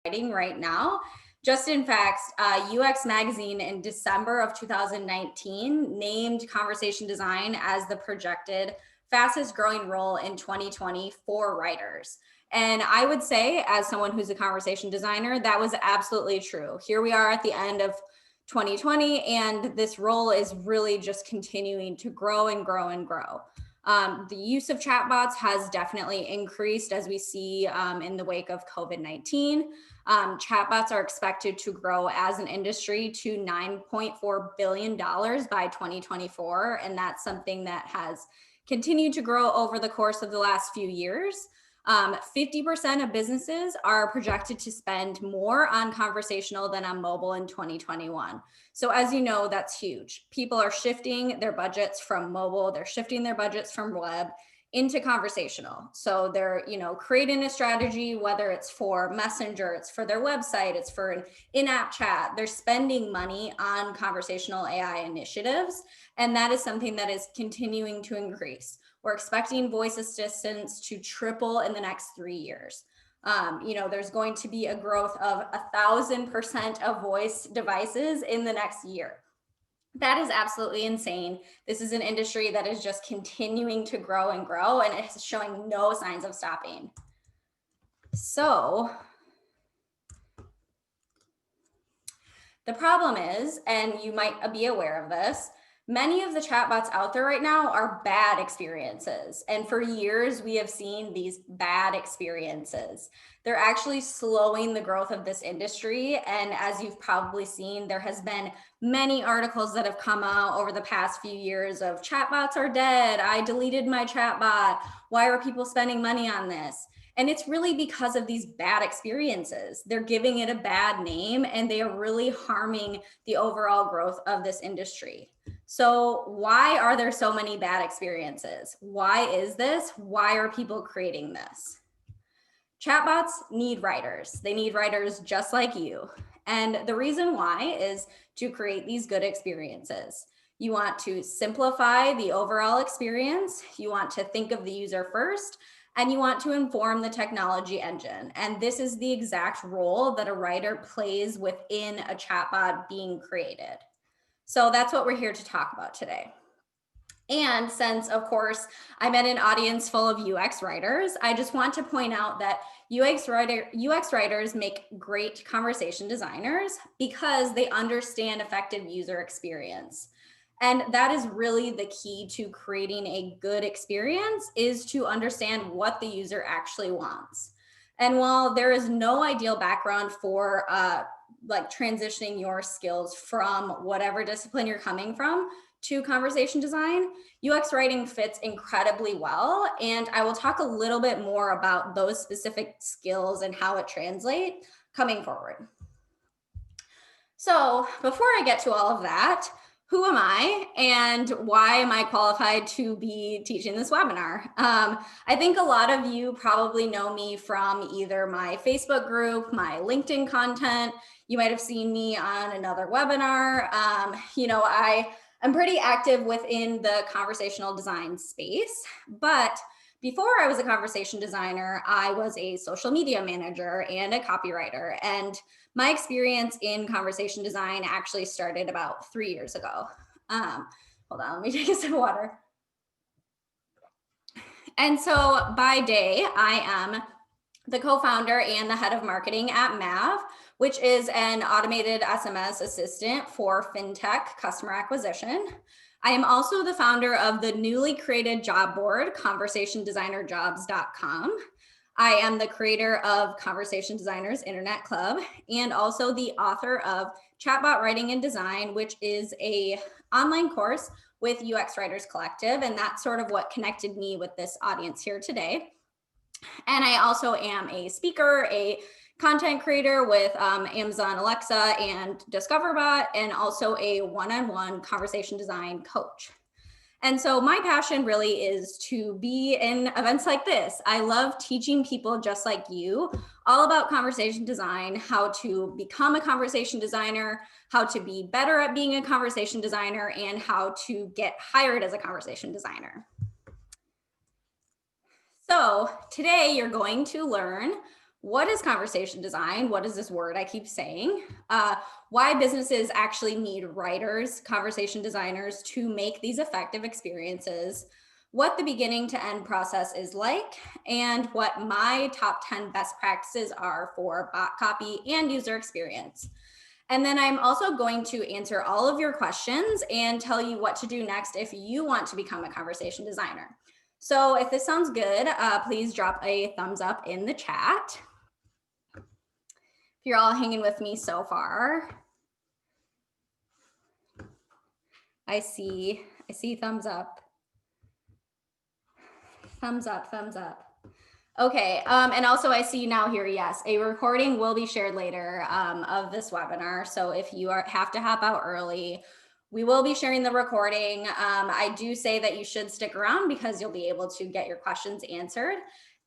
writing right now. Just in fact, UX Magazine in December of 2019 named conversation design as the projected fastest growing role in 2020 for writers. And I would say, as someone who's a conversation designer, that was absolutely true. Here we are at the end of 2020, and this role is really just continuing to grow and grow and grow. The use of chatbots has definitely increased as we see in the wake of COVID-19. Chatbots are expected to grow as an industry to $9.4 billion by 2024. And that's something that has continued to grow over the course of the last few years. 50% of businesses are projected to spend more on conversational than on mobile in 2021. So as you know, that's huge. People are shifting their budgets from mobile, they're shifting their budgets from web into conversational. So they're, creating a strategy, whether it's for Messenger, it's for their website, it's for an in-app chat. They're spending money on conversational AI initiatives. And that is something that is continuing to increase. We're expecting voice assistants to triple in the next 3 years. There's going to be a growth of 1,000% of voice devices in the next year. That is absolutely insane. This is an industry that is just continuing to grow and grow, and it's showing no signs of stopping. So the problem is, and you might be aware of this, many of the chatbots out there right now are bad experiences. And for years, we have seen these bad experiences. They're actually slowing the growth of this industry. And as you've probably seen, there has been many articles that have come out over the past few years of chatbots are dead. I deleted my chatbot. Why are people spending money on this? And it's really because of these bad experiences. They're giving it a bad name, and they are really harming the overall growth of this industry. So why are there so many bad experiences? Why is this? Why are people creating this? Chatbots need writers. They need writers just like you. And the reason why is to create these good experiences. You want to simplify the overall experience. You want to think of the user first, and you want to inform the technology engine. And this is the exact role that a writer plays within a chatbot being created. So that's what we're here to talk about today. And since, of course, I'm at an audience full of UX writers, I just want to point out that UX writers make great conversation designers because they understand effective user experience. And that is really the key to creating a good experience, is to understand what the user actually wants. And while there is no ideal background for like transitioning your skills from whatever discipline you're coming from to conversation design, UX writing fits incredibly well. And I will talk a little bit more about those specific skills and how it translates coming forward. So before I get to all of that, who am I and why am I qualified to be teaching this webinar? I think a lot of you probably know me from either my Facebook group, my LinkedIn content. You might have seen me on another webinar. I'm pretty active within the conversational design space, but before I was a conversation designer, I was a social media manager and a copywriter. And my experience in conversation design actually started about 3 years ago. Hold on, let me take a sip of water. And so by day, I am the co-founder and the head of marketing at Mav, which is an automated SMS assistant for fintech customer acquisition. I am also the founder of the newly created job board, conversationdesignerjobs.com. I am the creator of Conversation Designers Internet Club, and also the author of Chatbot Writing and Design, which is an online course with UX Writers Collective. And that's sort of what connected me with this audience here today. And I also am a speaker, a content creator with Amazon Alexa and DiscoverBot, and also a one-on-one conversation design coach. And so my passion really is to be in events like this. I love teaching people just like you all about conversation design, how to become a conversation designer, how to be better at being a conversation designer, and how to get hired as a conversation designer. So today you're going to learn What is conversation design? What is this word I keep saying? Why businesses actually need writers, conversation designers to make these effective experiences, what the beginning to end process is like, and what my top 10 best practices are for bot copy and user experience. And then I'm also going to answer all of your questions and tell you what to do next if you want to become a conversation designer. So if this sounds good, please drop a thumbs up in the chat. If you're all hanging with me so far. I see thumbs up. Thumbs up, thumbs up. Okay, and also I see now here, yes, a recording will be shared later of this webinar. So if you have to hop out early, we will be sharing the recording. I do say that you should stick around because you'll be able to get your questions answered.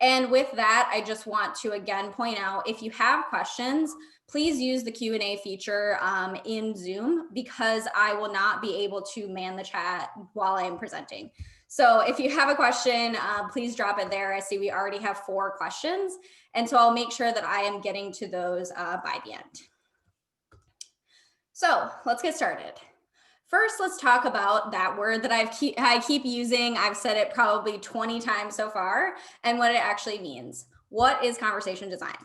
And with that, I just want to again point out, if you have questions, please use the Q&A feature in Zoom, because I will not be able to man the chat while I am presenting. So if you have a question, please drop it there. I see we already have 4 questions. And so I'll make sure that I am getting to those by the end. So let's get started. First, let's talk about that word that I keep using. I've said it probably 20 times so far, and what it actually means. What is conversation design?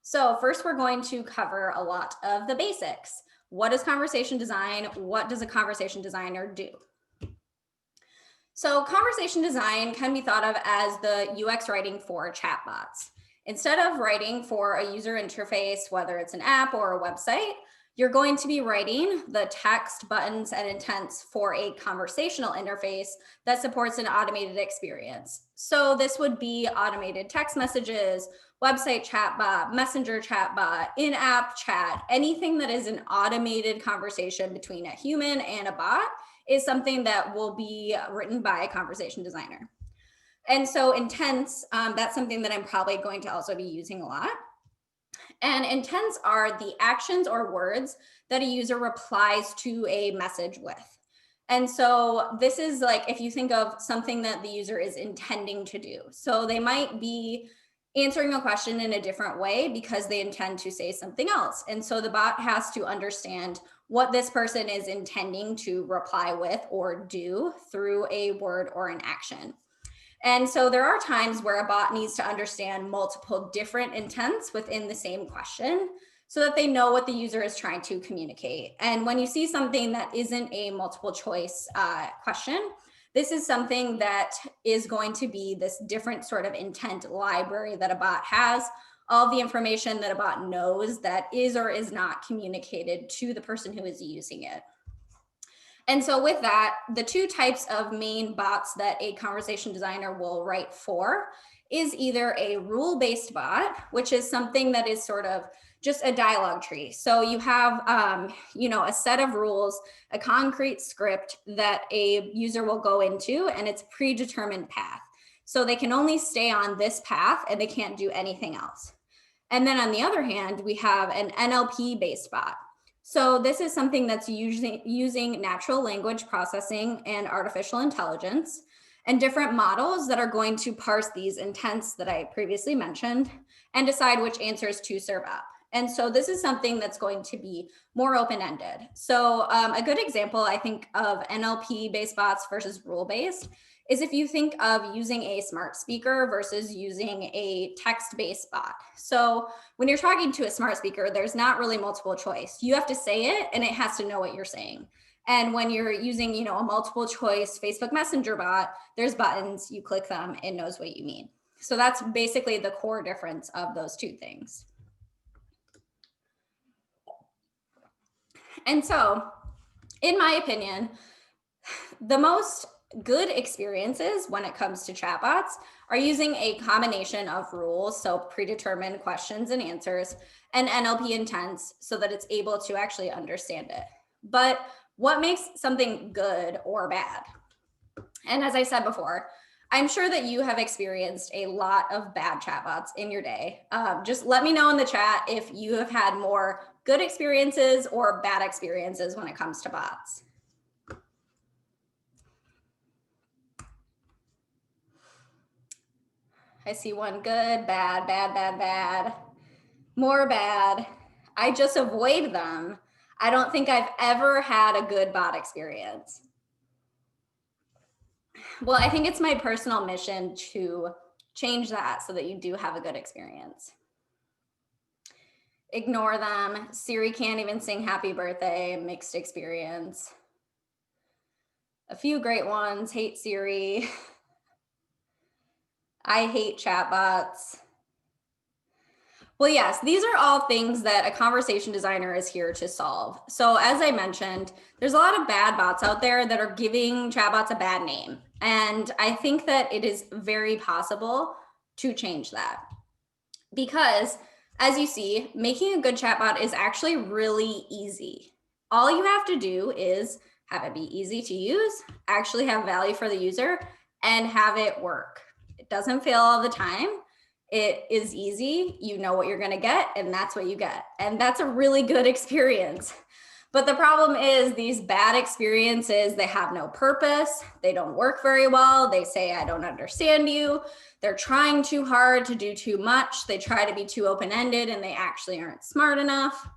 So first, we're going to cover a lot of the basics. What is conversation design? What does a conversation designer do? So conversation design can be thought of as the UX writing for chatbots. Instead of writing for a user interface, whether it's an app or a website, you're going to be writing the text, buttons, and intents for a conversational interface that supports an automated experience. So this would be automated text messages, website chatbot, messenger chatbot, in-app chat, anything that is an automated conversation between a human and a bot is something that will be written by a conversation designer. And so intents, that's something that I'm probably going to also be using a lot. And intents are the actions or words that a user replies to a message with. And so this is like, if you think of something that the user is intending to do. So they might be answering a question in a different way because they intend to say something else. And so the bot has to understand what this person is intending to reply with or do through a word or an action. And so there are times where a bot needs to understand multiple different intents within the same question so that they know what the user is trying to communicate. And when you see something that isn't a multiple choice question, this is something that is going to be this different sort of intent library that a bot has, all the information that a bot knows that is or is not communicated to the person who is using it. And so with that, the 2 types of main bots that a conversation designer will write for is either a rule-based bot, which is something that is sort of just a dialogue tree. So you have, a set of rules, a concrete script that a user will go into, and it's predetermined path. So they can only stay on this path and they can't do anything else. And then on the other hand, we have an NLP-based bot. So this is something that's using natural language processing and artificial intelligence and different models that are going to parse these intents that I previously mentioned and decide which answers to serve up. And so this is something that's going to be more open-ended. So a good example, I think, of NLP-based bots versus rule-based is if you think of using a smart speaker versus using a text-based bot. So when you're talking to a smart speaker, there's not really multiple choice. You have to say it and it has to know what you're saying. And when you're using, a multiple choice Facebook Messenger bot, there's buttons, you click them, it knows what you mean. So that's basically the core difference of those 2 things. And so, in my opinion, the most good experiences when it comes to chatbots are using a combination of rules, so predetermined questions and answers, and NLP intents so that it's able to actually understand it. But what makes something good or bad? And as I said before, I'm sure that you have experienced a lot of bad chatbots in your day. Just let me know in the chat if you have had more good experiences or bad experiences when it comes to bots. I see one good, bad, bad, bad, bad, more bad. I just avoid them. I don't think I've ever had a good bot experience. Well, I think it's my personal mission to change that so that you do have a good experience. Ignore them. Siri can't even sing happy birthday, mixed experience. A few great ones. Hate Siri. I hate chatbots. Well, yes, these are all things that a conversation designer is here to solve. So as I mentioned, there's a lot of bad bots out there that are giving chatbots a bad name. And I think that it is very possible to change that. Because as you see, making a good chatbot is actually really easy. All you have to do is have it be easy to use, actually have value for the user, and have it work. It doesn't fail all the time. It is easy. You know what you're going to get, and that's what you get. And that's a really good experience. But the problem is these bad experiences, they have no purpose. They don't work very well. They say, I don't understand you. They're trying too hard to do too much. They try to be too open-ended and they actually aren't smart enough.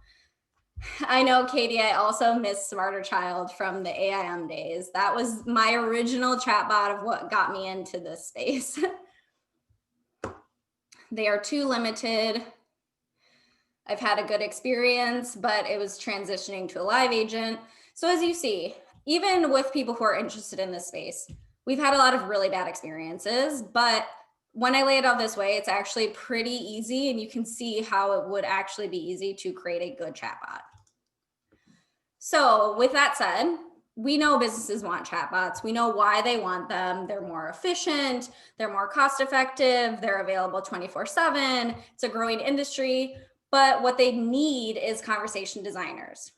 I know, Katie, I also miss Smarter Child from the AIM days. That was my original chatbot of what got me into this space. They are too limited. I've had a good experience, but it was transitioning to a live agent. So as you see, even with people who are interested in this space, we've had a lot of really bad experiences, but when I lay it out this way, it's actually pretty easy and you can see how it would actually be easy to create a good chatbot. So with that said, we know businesses want chatbots. We know why they want them. They're more efficient, they're more cost effective, they're available 24/7. It's a growing industry, but what they need is conversation designers.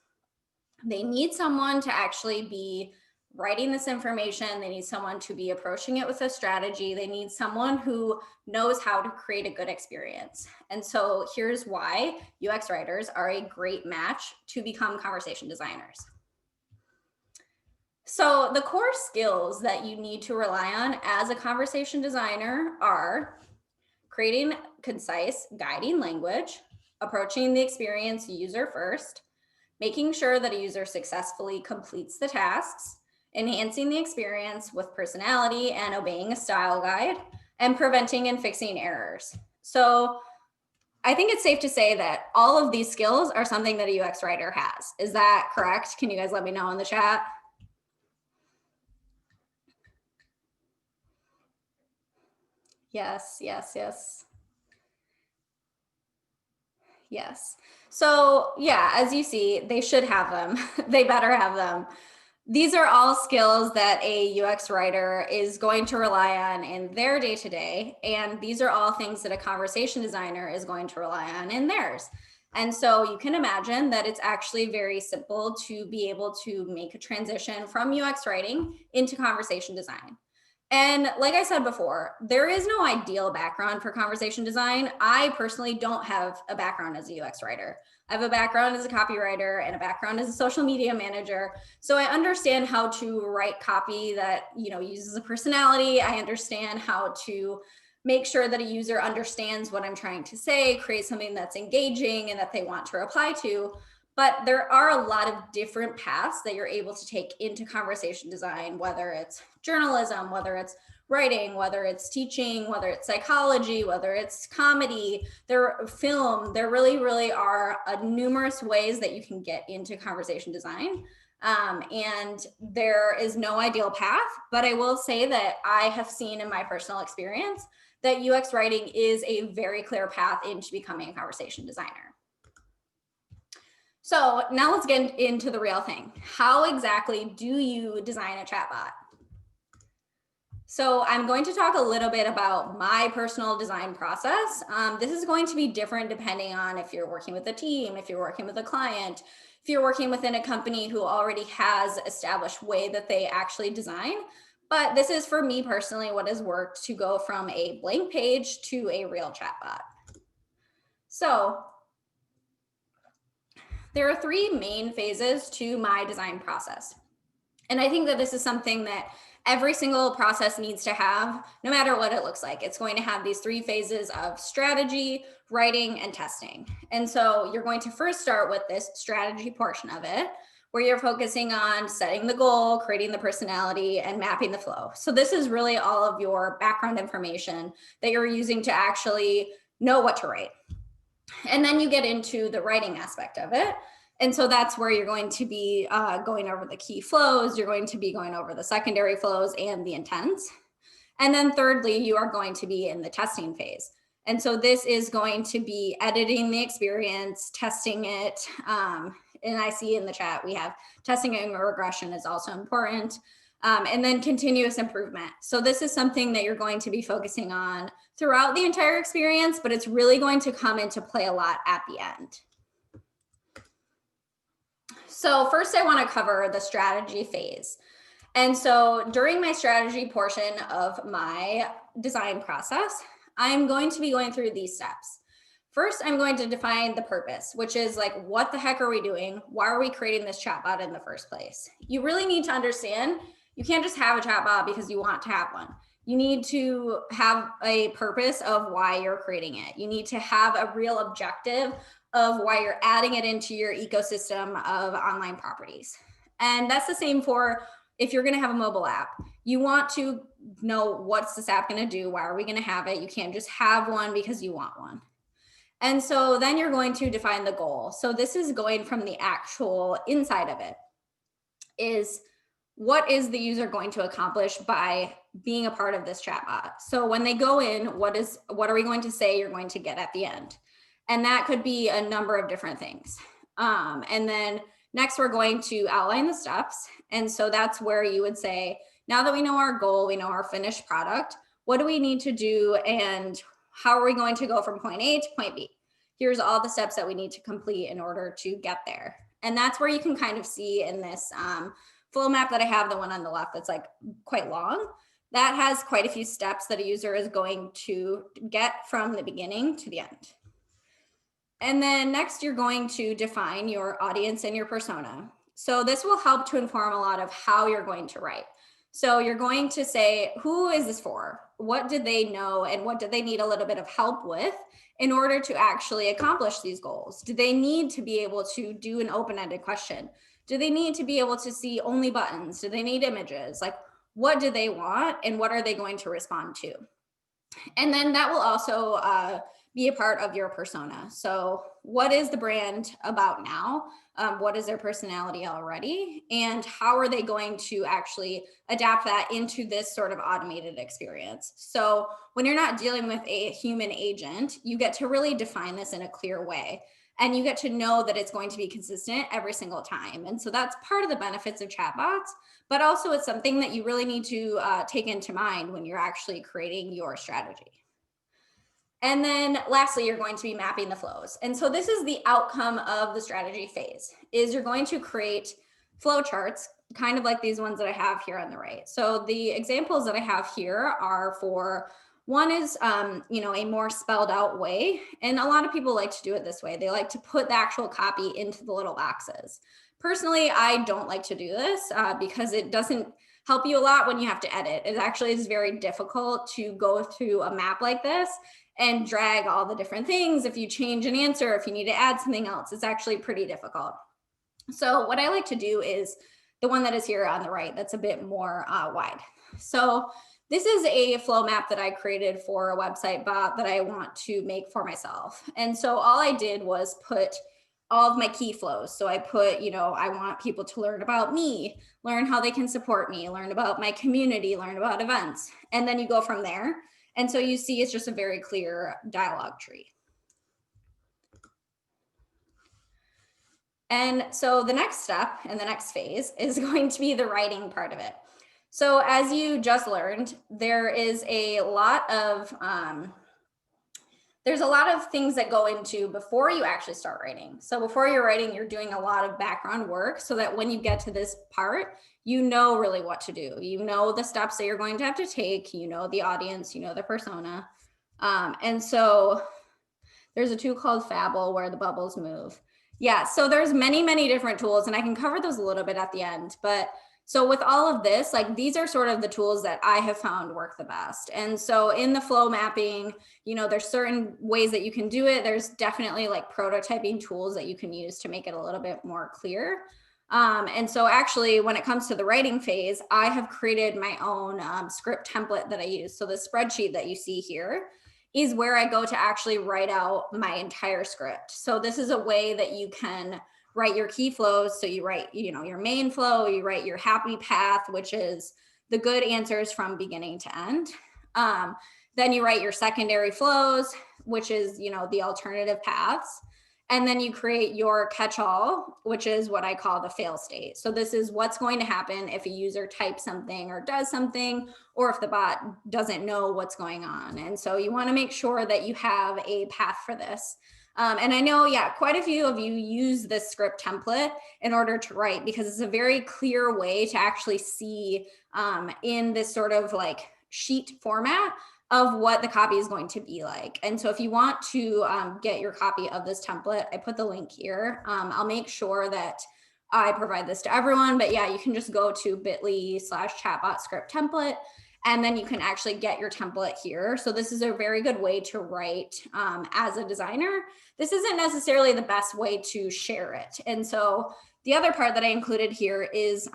They need someone to actually be writing this information. They need someone to be approaching it with a strategy. They need someone who knows how to create a good experience. And so here's why UX writers are a great match to become conversation designers. So the core skills that you need to rely on as a conversation designer are creating concise, guiding language, approaching the experience user first, making sure that a user successfully completes the tasks, enhancing the experience with personality and obeying a style guide, and preventing and fixing errors. So I think it's safe to say that all of these skills are something that a UX writer has. Is that correct? Can you guys let me know in the chat? Yes, yes, yes. Yes. So yeah, as you see, they should have them. They better have them. These are all skills that a UX writer is going to rely on in their day-to-day. And these are all things that a conversation designer is going to rely on in theirs. And so you can imagine that it's actually very simple to be able to make a transition from UX writing into conversation design. And like I said before, there is no ideal background for conversation design. I personally don't have a background as a UX writer. I have a background as a copywriter and a background as a social media manager. So I understand how to write copy that, uses a personality. I understand how to make sure that a user understands what I'm trying to say, create something that's engaging and that they want to reply to. But there are a lot of different paths that you're able to take into conversation design, whether it's journalism, whether it's writing, whether it's teaching, whether it's psychology, whether it's comedy, film. There really, really are numerous ways that you can get into conversation design. And there is no ideal path, but I will say that I have seen in my personal experience that UX writing is a very clear path into becoming a conversation designer. So now let's get into the real thing. How exactly do you design a chatbot? So I'm going to talk a little bit about my personal design process. This is going to be different depending on if you're working with a team, if you're working with a client, if you're working within a company who already has established way that they actually design. But this is for me personally what has worked to go from a blank page to a real chatbot. So there are three main phases to my design process. And I think that this is something that every single process needs to have, no matter what it looks like, it's going to have these 3 phases of strategy, writing, and testing. And so you're going to first start with this strategy portion of it, where you're focusing on setting the goal, creating the personality, and mapping the flow. So this is really all of your background information that you're using to actually know what to write. And then you get into the writing aspect of it. And so that's where you're going to be going over the key flows. You're going to be going over the secondary flows and the intents. And then thirdly, you are going to be in the testing phase. And so this is going to be editing the experience, testing it. And I see in the chat, we have testing and regression is also important. And then continuous improvement. So this is something that you're going to be focusing on throughout the entire experience, but it's really going to come into play a lot at the end. So first I want to cover the strategy phase. And so during my strategy portion of my design process, I'm going to be going through these steps. First, I'm going to define the purpose, which is like, what the heck are we doing? Why are we creating this chatbot in the first place? You really need to understand, you can't just have a chatbot because you want to have one. You need to have a purpose of why you're creating it. You need to have a real objective of why you're adding it into your ecosystem of online properties. And that's the same for if you're going to have a mobile app. You want to know, what's this app going to do? Why are we going to have it? You can't just have one because you want one. And so then you're going to define the goal. So this is going from the actual inside of it, is what is the user going to accomplish by being a part of this chatbot? So when they go in, what are we going to say you're going to get at the end? And that could be a number of different things. And then next, we're going to outline the steps. And so that's where you would say, now that we know our goal, we know our finished product, what do we need to do? And how are we going to go from point A to point B? Here's all the steps that we need to complete in order to get there. And that's where you can kind of see in this flow map that I have, the one on the left that's like quite long, that has quite a few steps that a user is going to get from the beginning to the end. And then next, you're going to define your audience and your persona. So this will help to inform a lot of how you're going to write. So you're going to say, who is this for? What did they know? And what do they need a little bit of help with in order to actually accomplish these goals? Do they need to be able to do an open-ended question? Do they need to be able to see only buttons? Do they need images? Like, what do they want? And what are they going to respond to? And then that will also be a part of your persona. So what is the brand about now? What is their personality already? And how are they going to actually adapt that into this sort of automated experience? So when you're not dealing with a human agent, you get to really define this in a clear way. And you get to know that it's going to be consistent every single time. And so that's part of the benefits of chatbots, but also it's something that you really need to take into mind when you're actually creating your strategy. And then lastly, you're going to be mapping the flows. And so this is the outcome of the strategy phase, is you're going to create flow charts, kind of like these ones that I have here on the right. So the examples that I have here are for, one is, a more spelled out way. And a lot of people like to do it this way. They like to put the actual copy into the little boxes. Personally, I don't like to do this because it doesn't help you a lot when you have to edit. It actually is very difficult to go through a map like this and drag all the different things. If you change an answer, if you need to add something else, it's actually pretty difficult. So what I like to do is the one that is here on the right, that's a bit more wide. So this is a flow map that I created for a website bot that I want to make for myself. And so all I did was put all of my key flows. So I put, I want people to learn about me, learn how they can support me, learn about my community, learn about events. And then you go from there. And so you see, it's just a very clear dialogue tree. And so the next step and the next phase is going to be the writing part of it. So as you just learned, there is a lot of things that go into before you actually start writing. So before you're writing, you're doing a lot of background work so that when you get to this part, you know really what to do. You know the steps that you're going to have to take, you know the audience, you know the persona. And so there's a tool called Fabble where the bubbles move. Yeah, so there's many different tools, and I can cover those a little bit at the end, but So with all of this, like these are sort of the tools that I have found work the best. And so in the flow mapping, there's certain ways that you can do it. There's definitely like prototyping tools that you can use to make it a little bit more clear. And so actually when it comes to the writing phase, I have created my own script template that I use. So the spreadsheet that you see here is where I go to actually write out my entire script. So this is a way that you can write your key flows. So you write, your main flow, you write your happy path, which is the good answers from beginning to end. Then you write your secondary flows, which is, the alternative paths. And then you create your catch-all, which is what I call the fail state. So this is what's going to happen if a user types something or does something, or if the bot doesn't know what's going on. And so you want to make sure that you have a path for this. And I know, quite a few of you use this script template in order to write, because it's a very clear way to actually see in this sort of like sheet format of what the copy is going to be like. And so if you want to get your copy of this template, I put the link here. I'll make sure that I provide this to everyone, but you can just go to bit.ly/chatbot script template, and then you can actually get your template here. So this is a very good way to write as a designer. This isn't necessarily the best way to share it. And so the other part that I included here is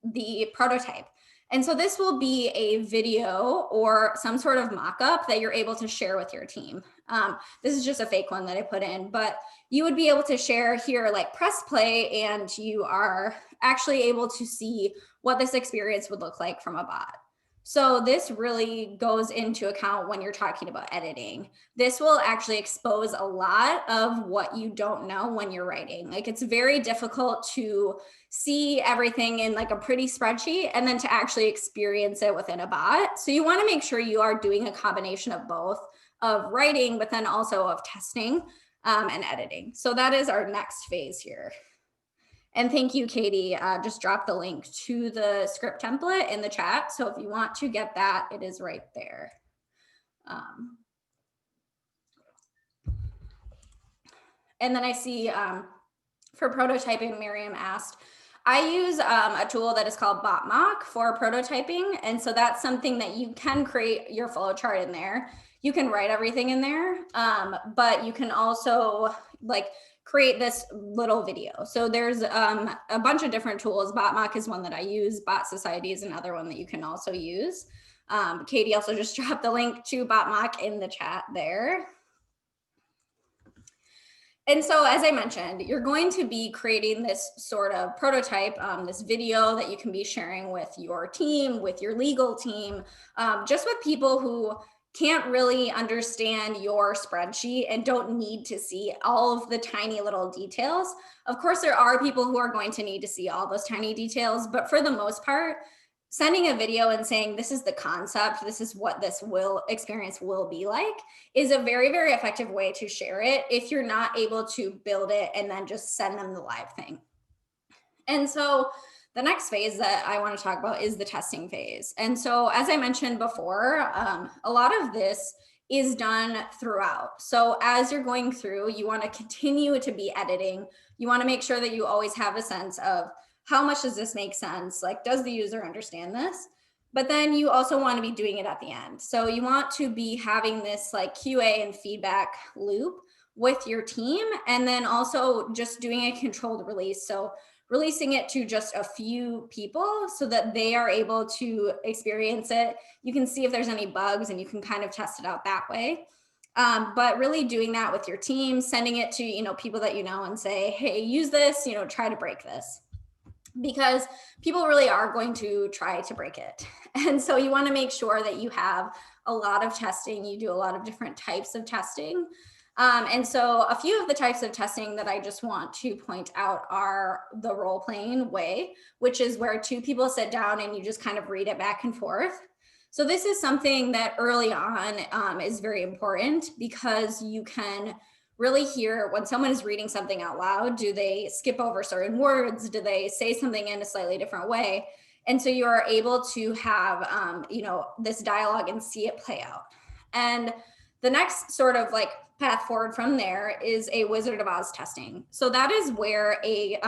the prototype. And so this will be a video or some sort of mock-up that you're able to share with your team. This is just a fake one that I put in, but you would be able to share here, like press play, and you are actually able to see what this experience would look like from a bot. So this really goes into account when you're talking about editing. This will actually expose a lot of what you don't know when you're writing. Like it's very difficult to see everything in like a pretty spreadsheet and then to actually experience it within a bot. So you want to make sure you are doing a combination of both, of writing, but then also of testing and editing. So that is our next phase here. And thank you, Katie. Just drop the link to the script template in the chat. So if you want to get that, it is right there. And then I see for prototyping, Miriam asked, I use a tool that is called BotMock for prototyping. And so that's something that you can create your flow chart in there. You can write everything in there, but you can also like create this little video. So there's a bunch of different tools. BotMock is one that I use. Bot Society is another one that you can also use. Katie also just dropped the link to BotMock in the chat there. And so, as I mentioned, you're going to be creating this sort of prototype, this video that you can be sharing with your team, with your legal team, just with people who can't really understand your spreadsheet and don't need to see all of the tiny little details. Of course, there are people who are going to need to see all those tiny details, but for the most part, sending a video and saying, this is the concept, this is what this experience will be like, is a very, very effective way to share it if you're not able to build it and then just send them the live thing. And so the next phase that I want to talk about is the testing phase. And so as I mentioned before, a lot of this is done throughout. So as you're going through, you want to continue to be editing. You want to make sure that you always have a sense of how much does this make sense? Like, does the user understand this? But then you also want to be doing it at the end. So you want to be having this like QA and feedback loop with your team, and then also just doing a controlled release. So releasing it to just a few people so that they are able to experience it. You can see if there's any bugs and you can kind of test it out that way. But really doing that with your team, sending it to, people that you know and say, hey, use this, try to break this. Because people really are going to try to break it. And so you want to make sure that you have a lot of testing. You do a lot of different types of testing. And so a few of the types of testing that I just want to point out are the role-playing way, which is where two people sit down and you just kind of read it back and forth. So this is something that early on is very important, because you can really hear when someone is reading something out loud. Do they skip over certain words? Do they say something in a slightly different way? And so you are able to have, this dialogue and see it play out. And the next sort of like path forward from there is a Wizard of Oz testing. So that is where a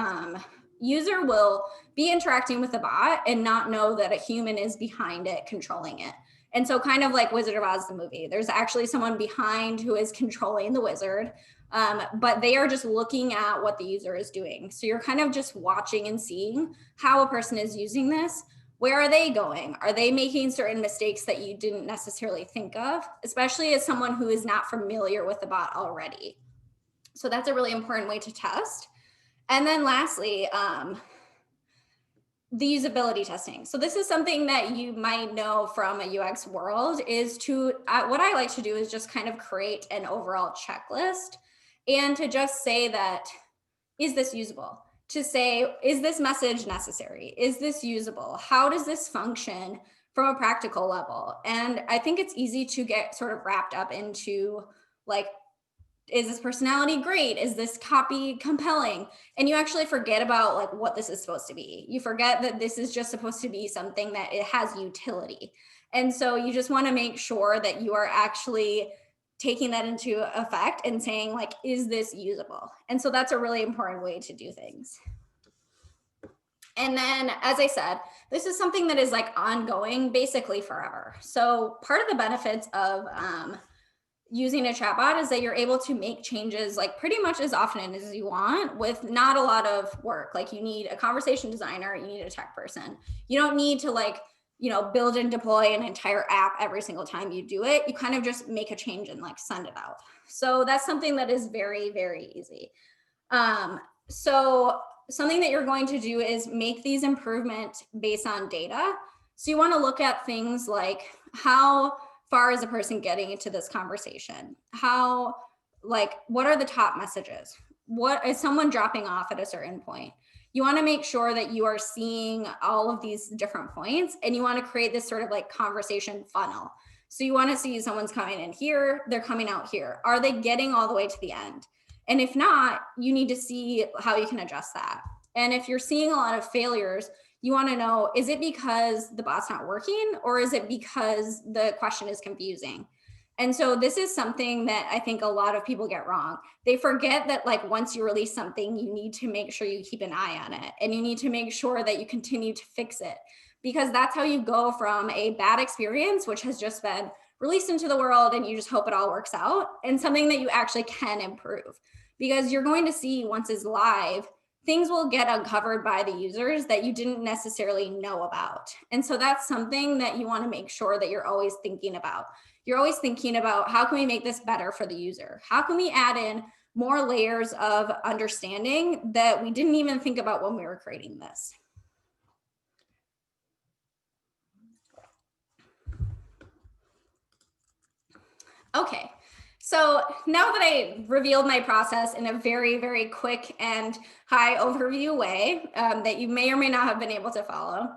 User will be interacting with the bot and not know that a human is behind it controlling it. And so kind of like Wizard of Oz, the movie, there's actually someone behind who is controlling the wizard, but they are just looking at what the user is doing. So you're kind of just watching and seeing how a person is using this. Where are they going? Are they making certain mistakes that you didn't necessarily think of, especially as someone who is not familiar with the bot already? So that's a really important way to test. And then lastly, the usability testing. So this is something that you might know from a UX world is to, what I like to do is just kind of create an overall checklist and to just say that, is this usable? To say, is this message necessary? Is this usable? How does this function from a practical level? And I think it's easy to get sort of wrapped up into like, is this personality great? Is this copy compelling? And you actually forget about like what this is supposed to be. You forget that this is just supposed to be something that it has utility. And so you just want to make sure that you are actually taking that into effect and saying like, is this usable? And so that's a really important way to do things. And then, as I said, this is something that is like ongoing basically forever. So part of the benefits of using a chatbot is that you're able to make changes like pretty much as often as you want with not a lot of work. Like you need a conversation designer, you need a tech person. You don't need to like, you know, build and deploy an entire app every single time you do it. You kind of just make a change and like send it out. So that's something that is very, very easy. So something that you're going to do is make these improvements based on data. So you want to look at things like how far is a person getting into this conversation? How, like, what are the top messages? What is someone dropping off at a certain point? You want to make sure that you are seeing all of these different points and you want to create this sort of like conversation funnel. So you want to see someone's coming in here, they're coming out here. Are they getting all the way to the end? And if not, you need to see how you can adjust that. And if you're seeing a lot of failures, you want to know, is it because the bot's not working or is it because the question is confusing? And so this is something that I think a lot of people get wrong. They forget that like once you release something, you need to make sure you keep an eye on it and you need to make sure that you continue to fix it, because that's how you go from a bad experience, which has just been released into the world and you just hope it all works out, and something that you actually can improve. Because you're going to see once it's live, things will get uncovered by the users that you didn't necessarily know about. And so that's something that you want to make sure that you're always thinking about. You're always thinking about, how can we make this better for the user? How can we add in more layers of understanding that we didn't even think about when we were creating this? Okay, so now that I revealed my process in a very, very quick and high overview way that you may or may not have been able to follow,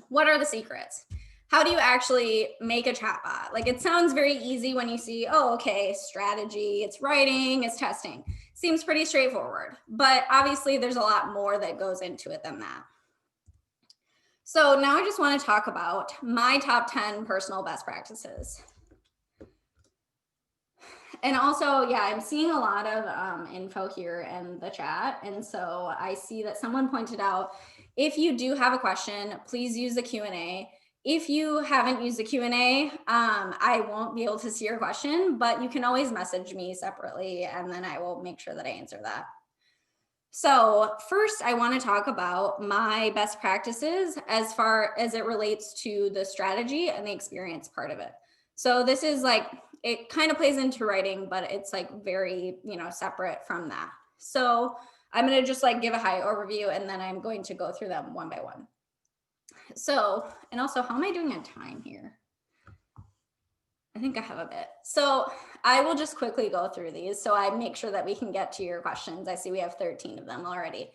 what are the secrets? How do you actually make a chatbot? Like, it sounds very easy when you see, oh, okay, strategy, it's writing, it's testing. Seems pretty straightforward, but obviously there's a lot more that goes into it than that. So now I just want to talk about my top 10 personal best practices. And also, yeah, I'm seeing a lot of info here in the chat. And so I see that someone pointed out, if you do have a question, please use the Q&A. If you haven't used the Q&A, I won't be able to see your question, but you can always message me separately and then I will make sure that I answer that. So first, I want to talk about my best practices as far as it relates to the strategy and the experience part of it. So this is like, it kind of plays into writing, but it's like very, separate from that. So I'm going to just like give a high overview and then I'm going to go through them one by one. So, and also, how am I doing on time here? I think I have a bit. So I will just quickly go through these so I make sure that we can get to your questions. I see we have 13 of them already.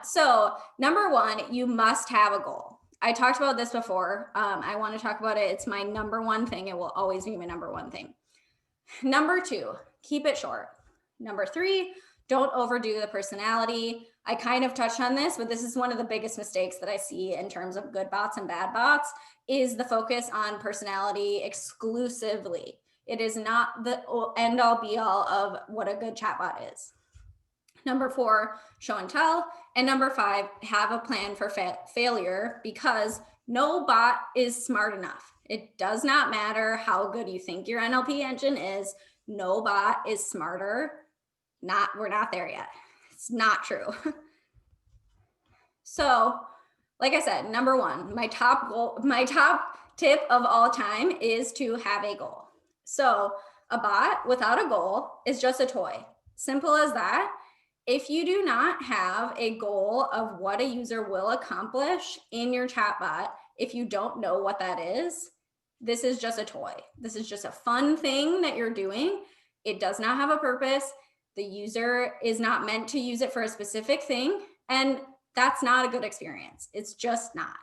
So number one, you must have a goal. I talked about this before. I want to talk about it. It's my number one thing. It will always be my number one thing. Number two, keep it short. Number three, don't overdo the personality. I kind of touched on this, but this is one of the biggest mistakes that I see in terms of good bots and bad bots, is the focus on personality exclusively. It is not the end all be all of what a good chatbot is. Number 4, show and tell. And number 5, have a plan for failure, because no bot is smart enough. It does not matter how good you think your NLP engine is. No bot is smarter. We're not there yet. It's not true. So, like I said, number 1, my top tip of all time is to have a goal. So, a bot without a goal is just a toy. Simple as that. If you do not have a goal of what a user will accomplish in your chatbot, if you don't know what that is, this is just a toy. This is just a fun thing that you're doing. It does not have a purpose. The user is not meant to use it for a specific thing, and that's not a good experience. It's just not.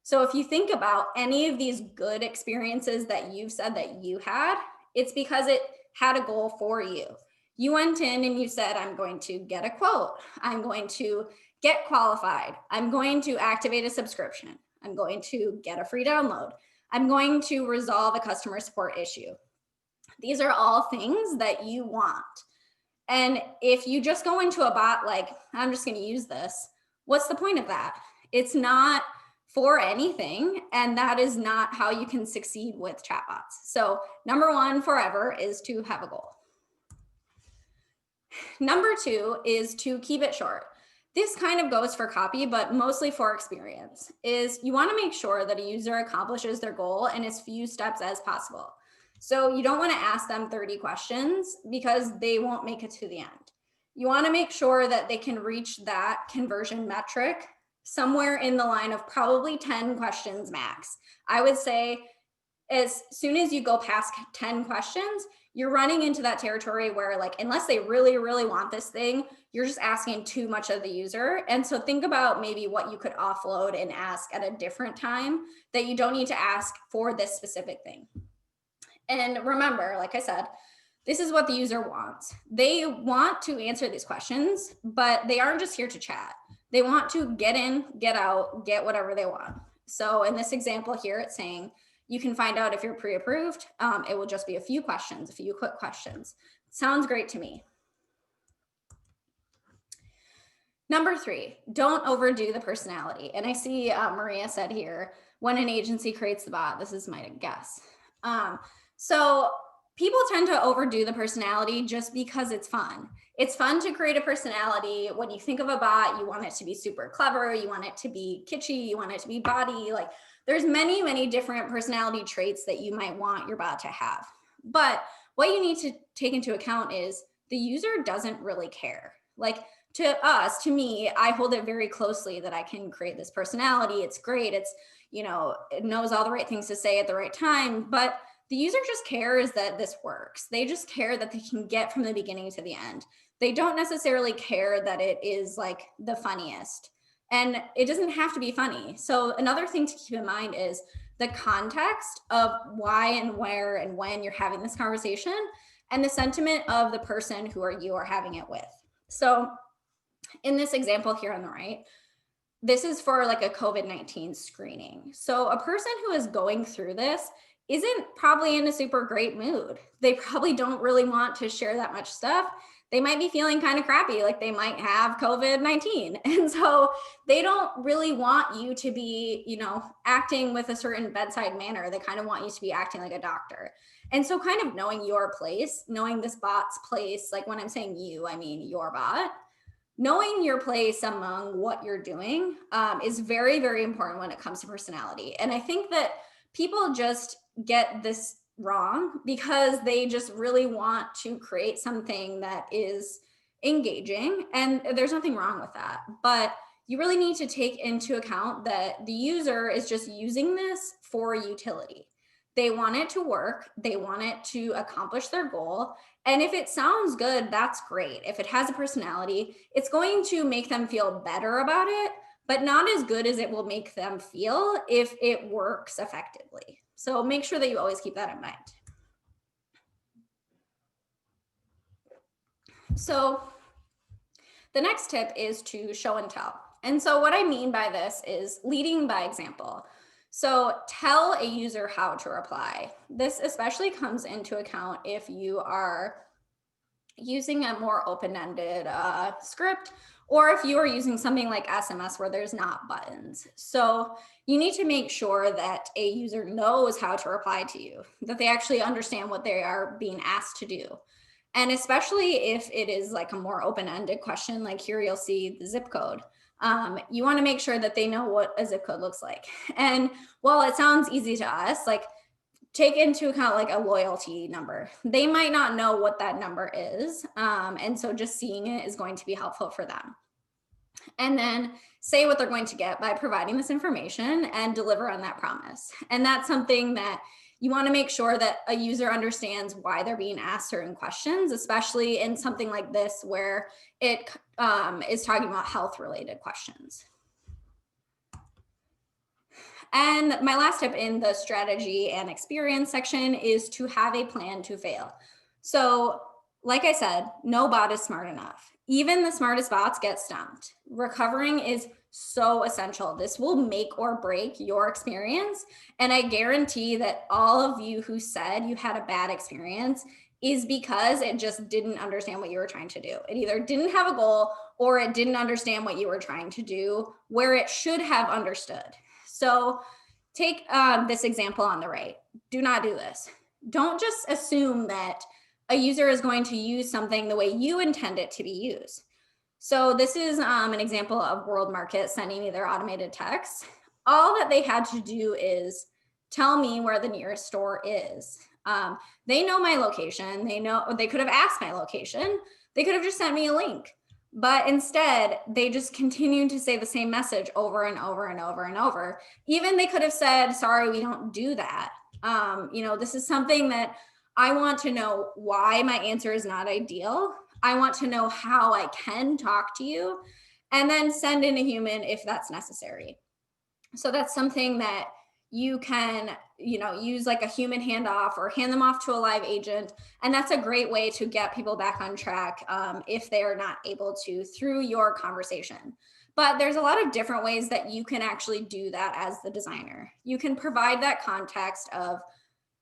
So if you think about any of these good experiences that you've said that you had, it's because it had a goal for you. You went in and you said, I'm going to get a quote. I'm going to get qualified. I'm going to activate a subscription. I'm going to get a free download. I'm going to resolve a customer support issue. These are all things that you want. And if you just go into a bot like, I'm just going to use this, what's the point of that? It's not for anything, and that is not how you can succeed with chatbots. So number 1 forever is to have a goal. Number 2 is to keep it short. This kind of goes for copy, but mostly for experience, is you want to make sure that a user accomplishes their goal in as few steps as possible. So you don't want to ask them 30 questions because they won't make it to the end. You want to make sure that they can reach that conversion metric somewhere in the line of probably 10 questions max. I would say as soon as you go past 10 questions, you're running into that territory where, like, unless they really, really want this thing, you're just asking too much of the user. And so think about maybe what you could offload and ask at a different time that you don't need to ask for this specific thing. And remember, like I said, this is what the user wants. They want to answer these questions, but they aren't just here to chat. They want to get in, get out, get whatever they want. So in this example here, it's saying you can find out if you're pre-approved. It will just be a few questions, a few quick questions. Sounds great to me. Number 3, don't overdo the personality. And I see Maria said here, when an agency creates the bot, this is my guess. So people tend to overdo the personality just because it's fun. It's fun to create a personality. When you think of a bot, you want it to be super clever. You want it to be kitschy. You want it to be body. Like, there's many, many different personality traits that you might want your bot to have. But what you need to take into account is the user doesn't really care. Like, to us, to me, I hold it very closely that I can create this personality. It's great. It's, it knows all the right things to say at the right time. But the user just cares that this works. They just care that they can get from the beginning to the end. They don't necessarily care that it is like the funniest. And it doesn't have to be funny. So another thing to keep in mind is the context of why and where and when you're having this conversation, and the sentiment of the person who you are having it with. So in this example here on the right, this is for like a COVID-19 screening. So a person who is going through this isn't probably in a super great mood. They probably don't really want to share that much stuff. They might be feeling kind of crappy, like they might have COVID-19. And so they don't really want you to be, acting with a certain bedside manner. They kind of want you to be acting like a doctor. And so kind of knowing your place, knowing this bot's place, like when I'm saying you, I mean your bot, knowing your place among what you're doing is very, very important when it comes to personality. And I think that people just get this wrong because they just really want to create something that is engaging, and there's nothing wrong with that. But you really need to take into account that the user is just using this for utility. They want it to work. They want it to accomplish their goal. And if it sounds good, that's great. If it has a personality, it's going to make them feel better about it, but not as good as it will make them feel if it works effectively. So make sure that you always keep that in mind. So the next tip is to show and tell. And so what I mean by this is leading by example. So tell a user how to reply. This especially comes into account if you are, using a more open-ended script, or if you are using something like SMS where there's not buttons. So you need to make sure that a user knows how to reply to you, that they actually understand what they are being asked to do. And especially if it is like a more open-ended question, like here you'll see the zip code. You want to make sure that they know what a zip code looks like. And while it sounds easy to us, like take into account like a loyalty number. They might not know what that number is. And so just seeing it is going to be helpful for them. And then say what they're going to get by providing this information and deliver on that promise. And that's something that you want to make sure that a user understands why they're being asked certain questions, especially in something like this where it is talking about health related questions. And my last tip in the strategy and experience section is to have a plan to fail. So like I said, no bot is smart enough. Even the smartest bots get stumped. Recovering is so essential. This will make or break your experience. And I guarantee that all of you who said you had a bad experience is because it just didn't understand what you were trying to do. It either didn't have a goal or it didn't understand what you were trying to do where it should have understood. So take this example on the right. Do not do this. Don't just assume that a user is going to use something the way you intend it to be used. So this is an example of World Market sending me their automated text. All that they had to do is tell me where the nearest store is. They know my location. They could have asked my location. They could have just sent me a link. But instead, they just continued to say the same message over and over and over and over. Even they could have said, sorry, we don't do that. This is something that I want to know why my answer is not ideal. I want to know how I can talk to you and then send in a human if that's necessary. So that's something that you can, use like a human handoff or hand them off to a live agent. And that's a great way to get people back on track if they are not able to through your conversation. But there's a lot of different ways that you can actually do that as the designer. You can provide that context of,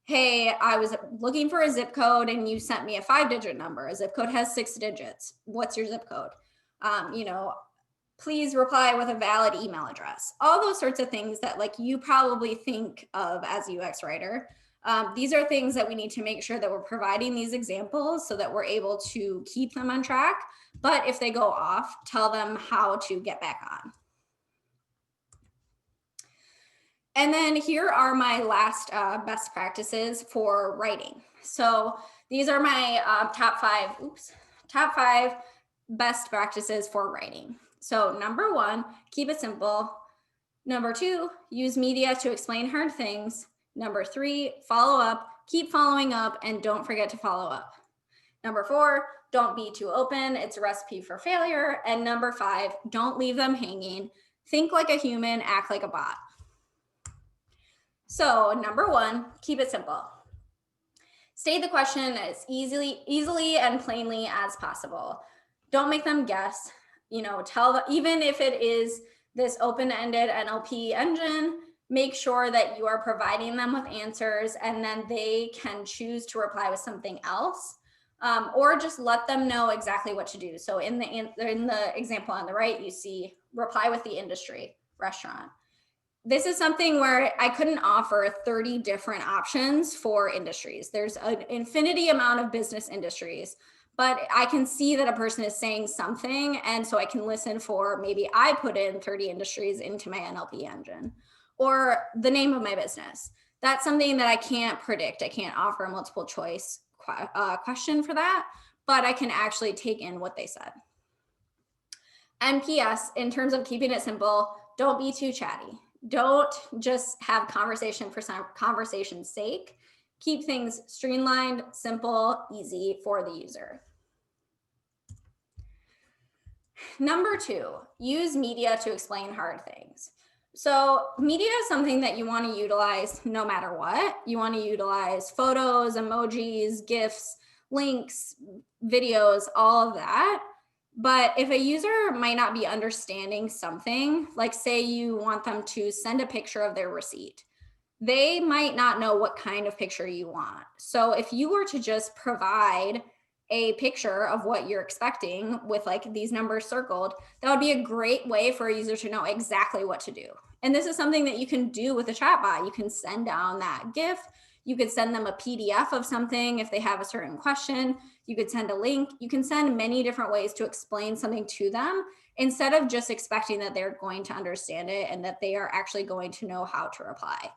hey, I was looking for a zip code and you sent me a 5-digit number. A zip code has 6 digits. What's your zip code? Please reply with a valid email address. All those sorts of things that like you probably think of as a UX writer. These are things that we need to make sure that we're providing these examples so that we're able to keep them on track. But if they go off, tell them how to get back on. And then here are my last best practices for writing. So these are my top five best practices for writing. So number 1, keep it simple. Number 2, use media to explain hard things. Number 3, follow up, keep following up, and don't forget to follow up. Number 4, don't be too open. It's a recipe for failure. And number 5, don't leave them hanging. Think like a human, act like a bot. So number 1, keep it simple. State the question as easily and plainly as possible. Don't make them guess. Tell them, even if it is this open-ended NLP engine, make sure that you are providing them with answers and then they can choose to reply with something else, or just let them know exactly what to do. So in the example on the right, you see reply with the industry, restaurant. This is something where I couldn't offer 30 different options for industries. There's an infinity amount of business industries, but I can see that a person is saying something. And so I can listen for, maybe I put in 30 industries into my NLP engine, or the name of my business. That's something that I can't predict. I can't offer a multiple choice question for that, but I can actually take in what they said. And PS, in terms of keeping it simple, don't be too chatty. Don't just have conversation for some conversation's sake. Keep things streamlined, simple, easy for the user. Number 2, use media to explain hard things. So media is something that you want to utilize no matter what. You want to utilize photos, emojis, GIFs, links, videos, all of that. But if a user might not be understanding something, like say you want them to send a picture of their receipt, they might not know what kind of picture you want. So if you were to just provide a picture of what you're expecting with like these numbers circled, that would be a great way for a user to know exactly what to do. And this is something that you can do with a chatbot. You can send down that GIF. You could send them a PDF of something if they have a certain question. You could send a link. You can send many different ways to explain something to them instead of just expecting that they're going to understand it and that they are actually going to know how to reply.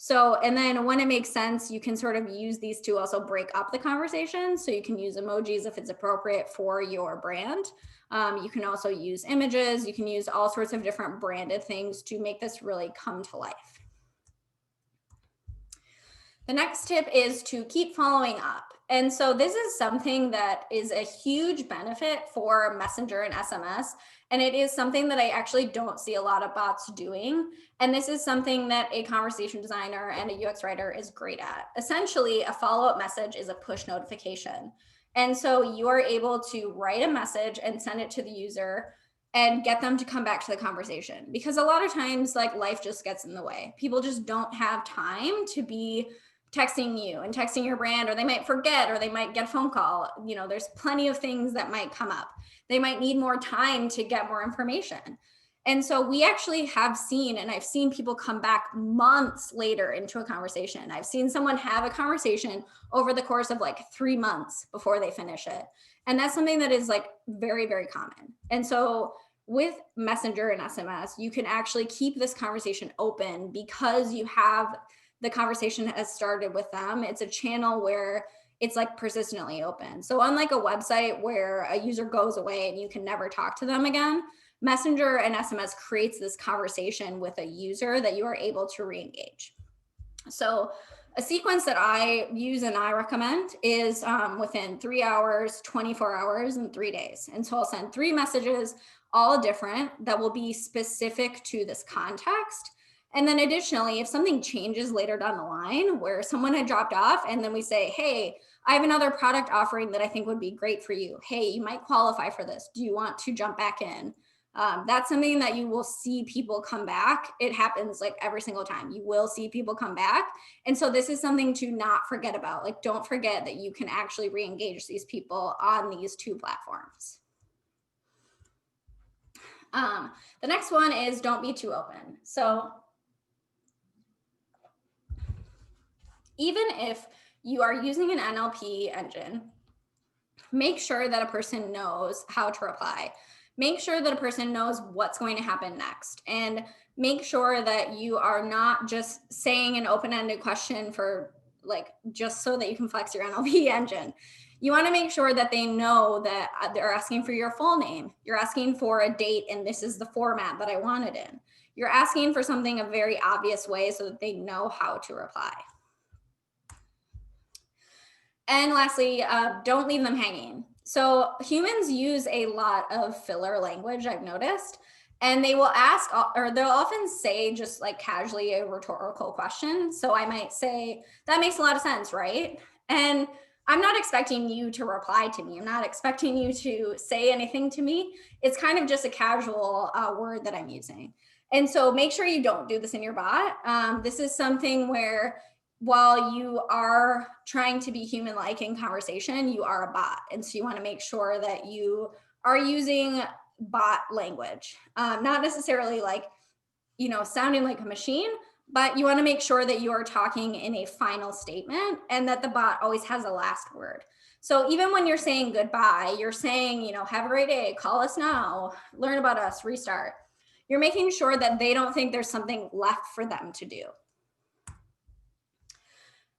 So, and then when it makes sense, you can sort of use these to also break up the conversation. So you can use emojis if it's appropriate for your brand. You can also use images. You can use all sorts of different branded things to make this really come to life. The next tip is to keep following up. And so this is something that is a huge benefit for Messenger and SMS. And it is something that I actually don't see a lot of bots doing. And this is something that a conversation designer and a UX writer is great at. Essentially, a follow-up message is a push notification. And so you are able to write a message and send it to the user and get them to come back to the conversation. Because a lot of times, like, life just gets in the way. People just don't have time to be texting you and texting your brand, or they might forget, or they might get a phone call. You know, there's plenty of things that might come up. They might need more time to get more information. And so we actually have seen, and I've seen people come back months later into a conversation. I've seen someone have a conversation over the course of like 3 months before they finish it. And that's something that is like very, very common. And so with Messenger and SMS, you can actually keep this conversation open because you have the conversation has started with them. It's a channel where it's like persistently open. So unlike a website where a user goes away and you can never talk to them again, Messenger and SMS creates this conversation with a user that you are able to re-engage. So a sequence that I use and I recommend is within 3 hours, 24 hours, and 3 days. And so I'll send 3 messages, all different, that will be specific to this context. And then additionally, if something changes later down the line where someone had dropped off and then we say, hey, I have another product offering that I think would be great for you. Hey, you might qualify for this. Do you want to jump back in? That's something that you will see people come back. It happens like every single time. You will see people come back. And so this is something to not forget about. Like, don't forget that you can actually re-engage these people on these 2 platforms. The next one is don't be too open. So even if you are using an NLP engine, make sure that a person knows how to reply. Make sure that a person knows what's going to happen next. And make sure that you are not just saying an open-ended question for like just so that you can flex your NLP engine. You want to make sure that they know that they're asking for your full name. You're asking for a date and this is the format that I want it in. You're asking for something a very obvious way so that they know how to reply. And lastly, don't leave them hanging. So humans use a lot of filler language, I've noticed, and they will ask, or they'll often say just like casually a rhetorical question. So I might say, that makes a lot of sense, right? And I'm not expecting you to reply to me. I'm not expecting you to say anything to me. It's kind of just a casual word that I'm using. And so make sure you don't do this in your bot. This is something where while you are trying to be human-like in conversation, you are a bot. And so you want to make sure that you are using bot language, not necessarily like, you know, sounding like a machine, but you want to make sure that you are talking in a final statement and that the bot always has a last word. So even when you're saying goodbye, you're saying, you know, have a great day, call us now, learn about us, restart. You're making sure that they don't think there's something left for them to do.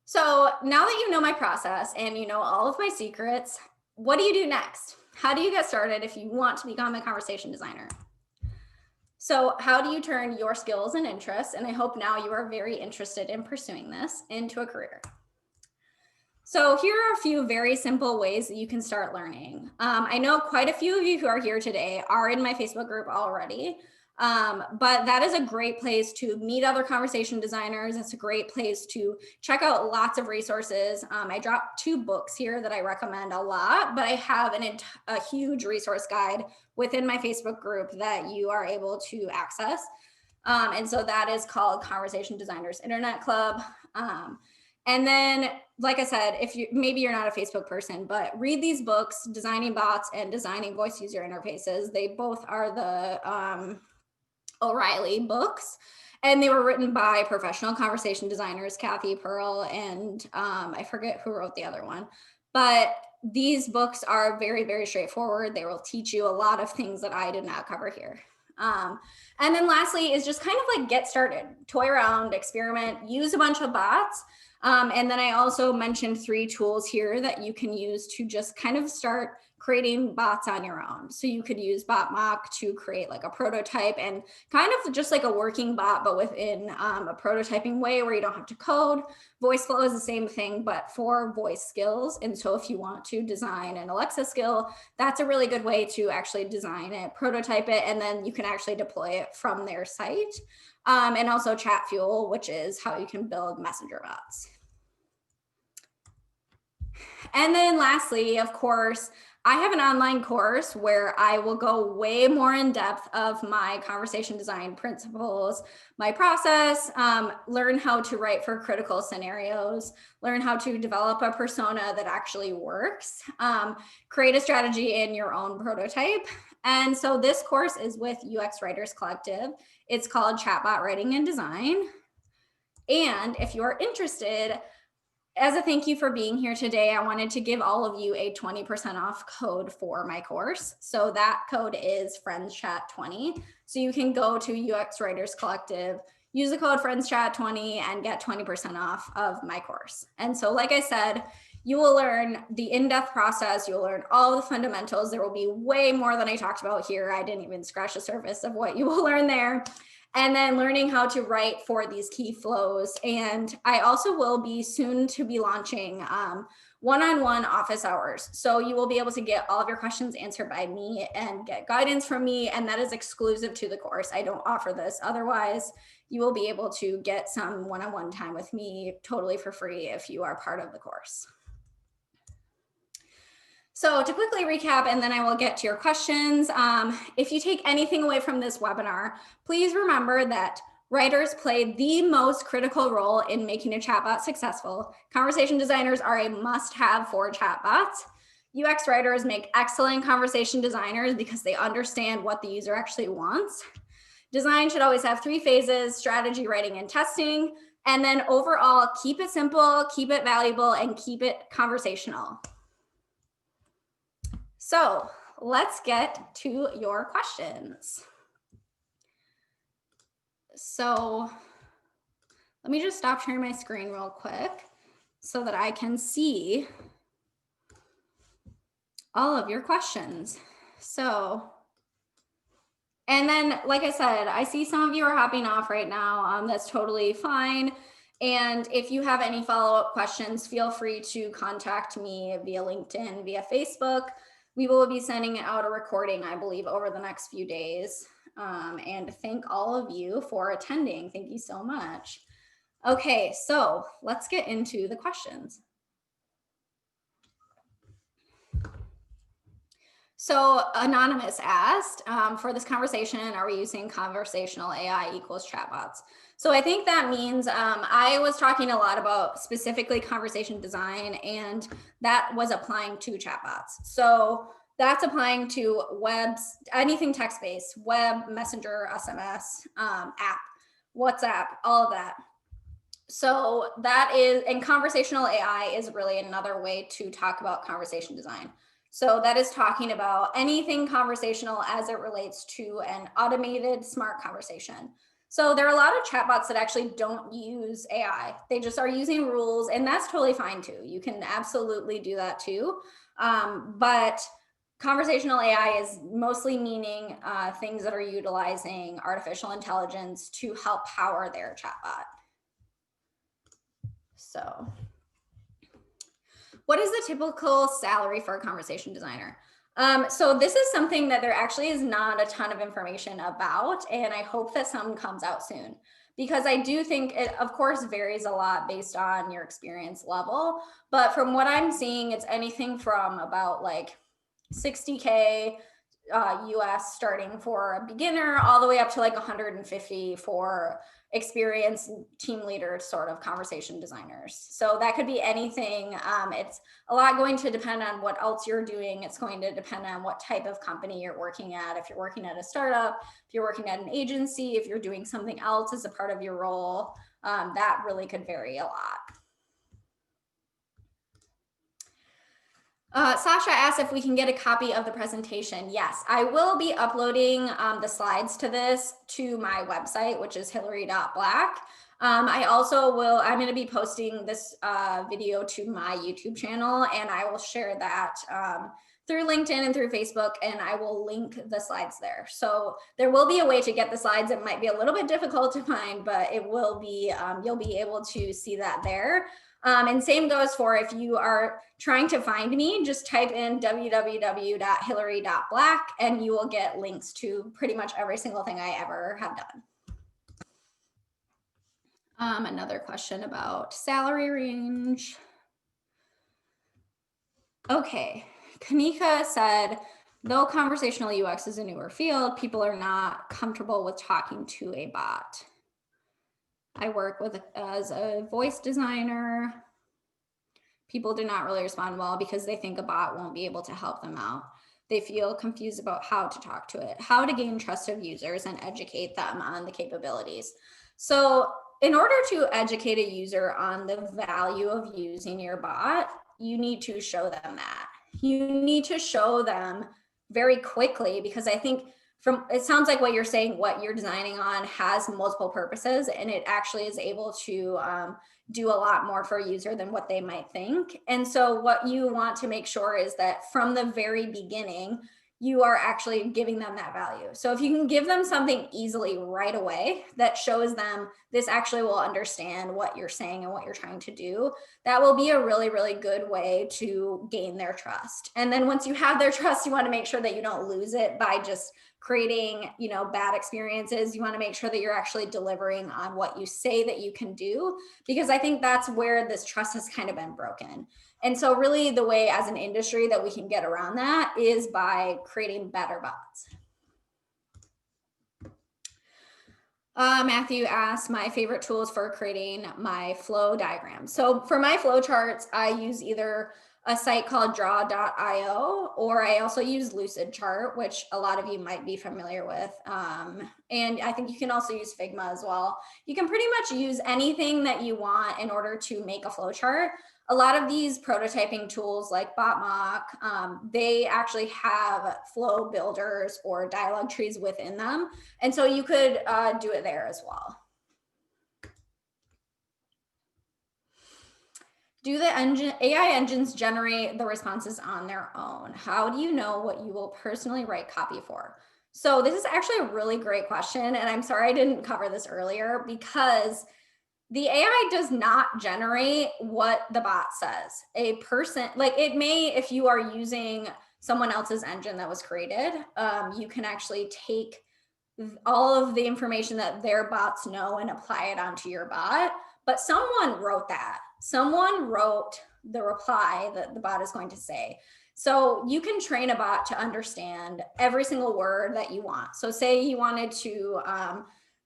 So now that you know my process and you know all of my secrets, what do you do next? How do you get started if you want to become a conversation designer? So how do you turn your skills and interests, and I hope now you are very interested in pursuing this, into a career? So here are a few very simple ways that you can start learning. I know quite a few of you who are here today are in my Facebook group already. But that is a great place to meet other conversation designers. It's a great place to check out lots of resources. I dropped 2 books here that I recommend a lot, but I have a huge resource guide within my Facebook group that you are able to access. And so that is called Conversation Designers Internet Club. And then, like I said, if you maybe you're not a Facebook person, but read these books, Designing Bots and Designing Voice User Interfaces. They both are the O'Reilly books, and they were written by professional conversation designers, Kathy Pearl, and I forget who wrote the other one. But these books are very, very straightforward. They will teach you a lot of things that I did not cover here. And then lastly is just kind of like get started, toy around, experiment, use a bunch of bots. And then I also mentioned 3 tools here that you can use to just kind of start creating bots on your own. So you could use BotMock to create like a prototype and kind of just like a working bot, but within a prototyping way where you don't have to code. VoiceFlow is the same thing, but for voice skills. And so if you want to design an Alexa skill, that's a really good way to actually design it, prototype it, and then you can actually deploy it from their site. And also ChatFuel, which is how you can build messenger bots. And then lastly, of course, I have an online course where I will go way more in depth of my conversation design principles, my process, learn how to write for critical scenarios, learn how to develop a persona that actually works, create a strategy in your own prototype. And so this course is with UX Writers Collective. It's called Chatbot Writing and Design. And if you're interested, as a thank you for being here today, I wanted to give all of you a 20% off code for my course. So that code is FriendsChat20. So you can go to UX Writers Collective, use the code FriendsChat20 and get 20% off of my course. And so like I said, you will learn the in-depth process. You'll learn all the fundamentals. There will be way more than I talked about here. I didn't even scratch the surface of what you will learn there. And then learning how to write for these key flows. And I also will be soon to be launching one-on-one office hours. So you will be able to get all of your questions answered by me and get guidance from me. And that is exclusive to the course. I don't offer this. Otherwise, you will be able to get some one-on-one time with me totally for free if you are part of the course. So to quickly recap, and then I will get to your questions. If you take anything away from this webinar, please remember that writers play the most critical role in making a chatbot successful. Conversation designers are a must-have for chatbots. UX writers make excellent conversation designers because they understand what the user actually wants. Design should always have 3 phases: strategy, writing, and testing. And then overall, keep it simple, keep it valuable, and keep it conversational. So let's get to your questions. So let me just stop sharing my screen real quick so that I can see all of your questions. So, and then, like I said, I see some of you are hopping off right now. That's totally fine. And if you have any follow-up questions, feel free to contact me via LinkedIn, via Facebook. We will be sending out a recording, I believe, over the next few days. And thank all of you for attending. Thank you so much. Okay, so let's get into the questions. So Anonymous asked, for this conversation, are we using conversational AI equals chatbots? So I think that means I was talking a lot about specifically conversation design, and that was applying to chatbots. So that's applying to webs, anything text-based, web, messenger, SMS, app, WhatsApp, all of that. So that is, and conversational AI is really another way to talk about conversation design. So that is talking about anything conversational as it relates to an automated smart conversation. So there are a lot of chatbots that actually don't use AI. They just are using rules, and that's totally fine too. You can absolutely do that too. But conversational AI is mostly meaning things that are utilizing artificial intelligence to help power their chatbot. So what is the typical salary for a conversation designer? So this is something that there actually is not a ton of information about, and I hope that some comes out soon, because I do think it, of course, varies a lot based on your experience level. But from what I'm seeing, it's anything from about like 60K US starting for a beginner all the way up to like 150 for experienced team leader sort of conversation designers. So that could be anything. It's a lot going to depend on what else you're doing. It's going to depend on what type of company you're working at. If you're working at a startup, if you're working at an agency, if you're doing something else as a part of your role, that really could vary a lot. Sasha asked if we can get a copy of the presentation. Yes, I will be uploading the slides to this to my website, which is hillary.black. I also will, I'm going to be posting this video to my YouTube channel, and I will share that through LinkedIn and through Facebook, and I will link the slides there. So there will be a way to get the slides. It might be a little bit difficult to find, but it will be, you'll be able to see that there. And same goes for if you are trying to find me, just type in www.hillary.black and you will get links to pretty much every single thing I ever have done. Another question about salary range. Okay, Kanika said, though conversational UX is a newer field, people are not comfortable with talking to a bot. I work as a voice designer. People do not really respond well because they think a bot won't be able to help them out. They feel confused about how to talk to it, how to gain trust of users and educate them on the capabilities. So in order to educate a user on the value of using your bot, you need to show them that. You need to show them very quickly, because I think it sounds like what you're saying, what you're designing on has multiple purposes, and it actually is able to do a lot more for a user than what they might think. And so what you want to make sure is that from the very beginning, you are actually giving them that value. So if you can give them something easily right away that shows them this actually will understand what you're saying and what you're trying to do, that will be a really, really good way to gain their trust. And then once you have their trust, you want to make sure that you don't lose it by just creating, bad experiences. You want to make sure that you're actually delivering on what you say that you can do, because I think that's where this trust has kind of been broken. And so really the way as an industry that we can get around that is by creating better bots. Matthew asked my favorite tools for creating my flow diagram. So for my flow charts, I use either a site called draw.io, or I also use Lucidchart, which a lot of you might be familiar with. And I think you can also use Figma as well. You can pretty much use anything that you want in order to make a flow chart. A lot of these prototyping tools like BotMock, they actually have flow builders or dialog trees within them. And so you could do it there as well. Do the AI engines generate the responses on their own? How do you know what you will personally write copy for? So this is actually a really great question. And I'm sorry I didn't cover this earlier, because the AI does not generate what the bot says. A person, like it may, if you are using someone else's engine that was created, you can actually take all of the information that their bots know and apply it onto your bot. But someone wrote that. Someone wrote the reply that the bot is going to say. So you can train a bot to understand every single word that you want. So say you wanted to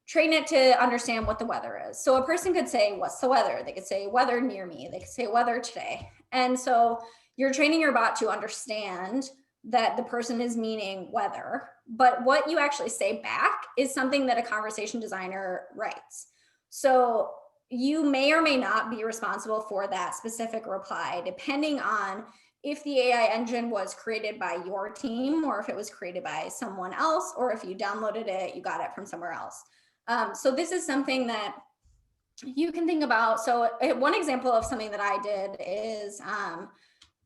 train it to understand what the weather is. So a person could say, what's the weather? They could say weather near me. They could say weather today. And so you're training your bot to understand that the person is meaning weather, but what you actually say back is something that a conversation designer writes. So you may or may not be responsible for that specific reply, depending on if the AI engine was created by your team, or if it was created by someone else, or if you downloaded it, you got it from somewhere else. So this is something that you can think about. So one example of something that I did is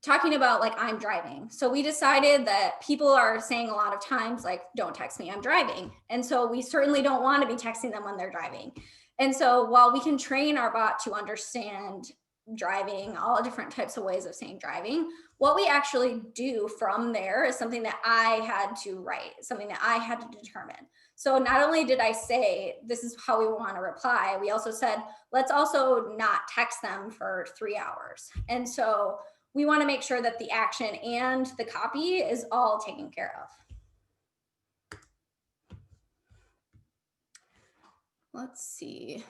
talking about like, I'm driving. So we decided that people are saying a lot of times like, don't text me, I'm driving. And so we certainly don't want to be texting them when they're driving. And so while we can train our bot to understand driving, all different types of ways of saying driving, what we actually do from there is something that I had to write, something that I had to determine. So not only did I say, this is how we want to reply, we also said, let's also not text them for 3 hours. And so we want to make sure that the action and the copy is all taken care of. let's see.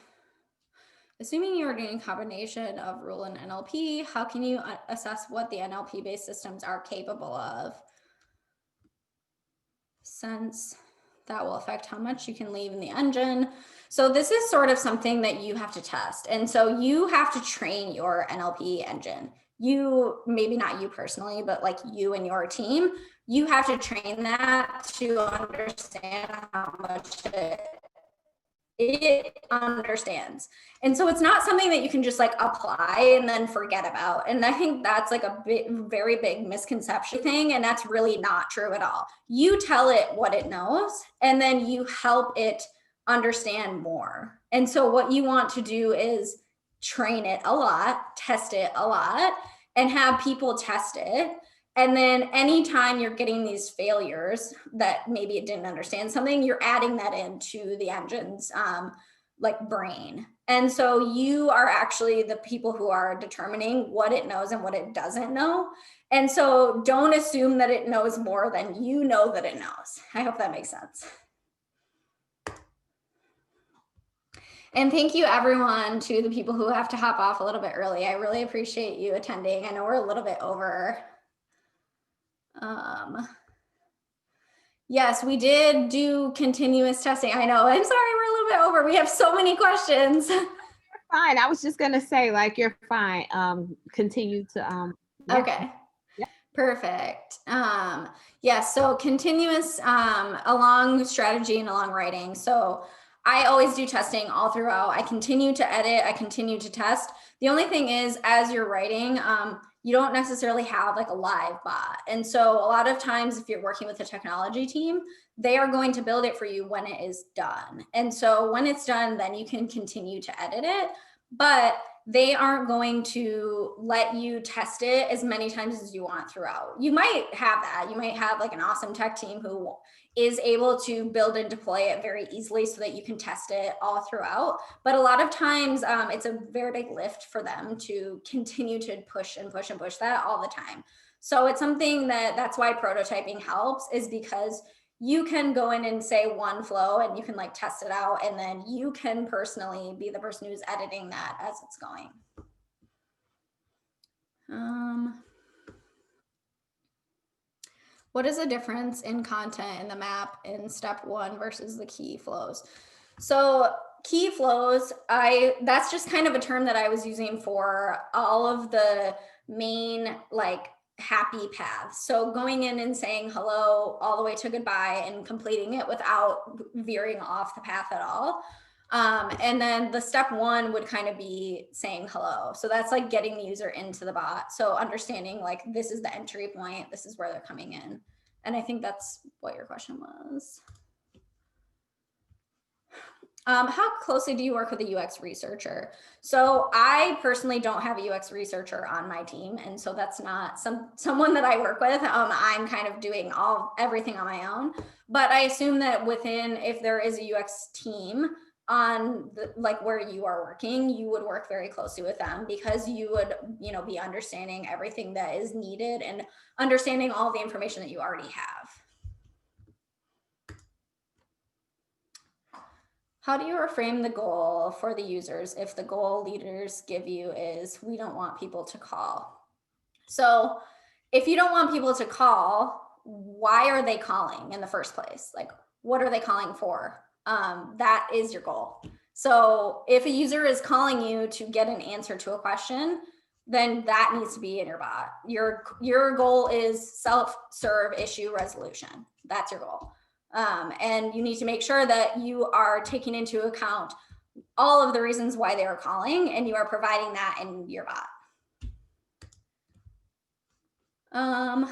Assuming you are doing a combination of rule and NLP, how can you assess what the NLP-based systems are capable of? Since that will affect how much you can leave in the engine. So this is sort of something that you have to test. And so you have to train your NLP engine. You, maybe not you personally, but like you and your team, you have to train that to understand how much it understands. And so it's not something that you can just like apply and then forget about. And I think that's like a very big misconception thing. And that's really not true at all. You tell it what it knows, and then you help it understand more. And so what you want to do is train it a lot, test it a lot, and have people test it. And then anytime you're getting these failures that maybe it didn't understand something, you're adding that into the engine's like brain. And so you are actually the people who are determining what it knows and what it doesn't know. And so don't assume that it knows more than you know that it knows. I hope that makes sense. And thank you everyone, to the people who have to hop off a little bit early. I really appreciate you attending. I know we're a little bit over. Yes, we did do continuous testing. I know, I'm sorry, we're a little bit over. We have so many questions. You're fine. I was just gonna say, like, you're fine. Continue to yeah. Okay. Yeah. Perfect. Yeah, so continuous along strategy and along writing. So I always do testing all throughout. I continue to edit, I continue to test. The only thing is, as you're writing, you don't necessarily have like a live bot. And so a lot of times if you're working with a technology team, they are going to build it for you when it is done. And so when it's done, then you can continue to edit it, but they aren't going to let you test it as many times as you want throughout. You might have that. You might have like an awesome tech team who is able to build and deploy it very easily so that you can test it all throughout. But a lot of times it's a very big lift for them to continue to push and push and push that all the time. So it's something that's why prototyping helps, is because you can go in and say one flow and you can like test it out, and then you can personally be the person who's editing that as it's going. What is the difference in content in the map in step 1 versus the key flows? So key flows, that's just kind of a term that I was using for all of the main like happy paths. So going in and saying hello all the way to goodbye and completing it without veering off the path at all. And then the step 1 would kind of be saying hello. So that's like getting the user into the bot. So understanding like, this is the entry point, this is where they're coming in. And I think that's what your question was. How closely do you work with a UX researcher? So I personally don't have a UX researcher on my team. And so that's not someone that I work with. I'm kind of doing everything on my own, but I assume that if there is a UX team on like where you are working, you would work very closely with them, because you would, be understanding everything that is needed and understanding all the information that you already have. How do you reframe the goal for the users if the goal leaders give you is, we don't want people to call? So if you don't want people to call, why are they calling in the first place? Like, what are they calling for? That is your goal. So if a user is calling you to get an answer to a question, then that needs to be in your bot. Your goal is self-serve issue resolution. That's your goal. And you need to make sure that you are taking into account all of the reasons why they are calling, and you are providing that in your bot.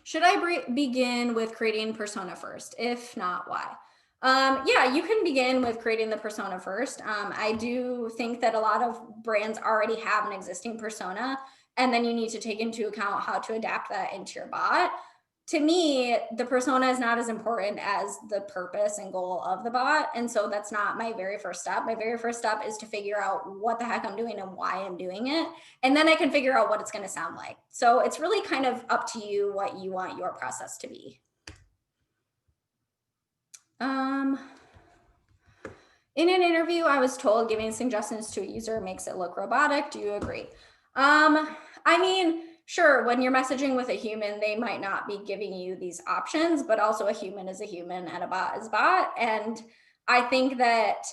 Should I begin with creating persona first? If not, why? Yeah, you can begin with creating the persona first. I do think that a lot of brands already have an existing persona, and then you need to take into account how to adapt that into your bot. To me, the persona is not as important as the purpose and goal of the bot. And so that's not my very first step. My very first step is to figure out what the heck I'm doing and why I'm doing it. And then I can figure out what it's going to sound like. So it's really kind of up to you what you want your process to be. In an interview, I was told giving suggestions to a user makes it look robotic. Do you agree? I mean, sure, when you're messaging with a human, they might not be giving you these options, but also a human is a human and a bot is a bot. And I think that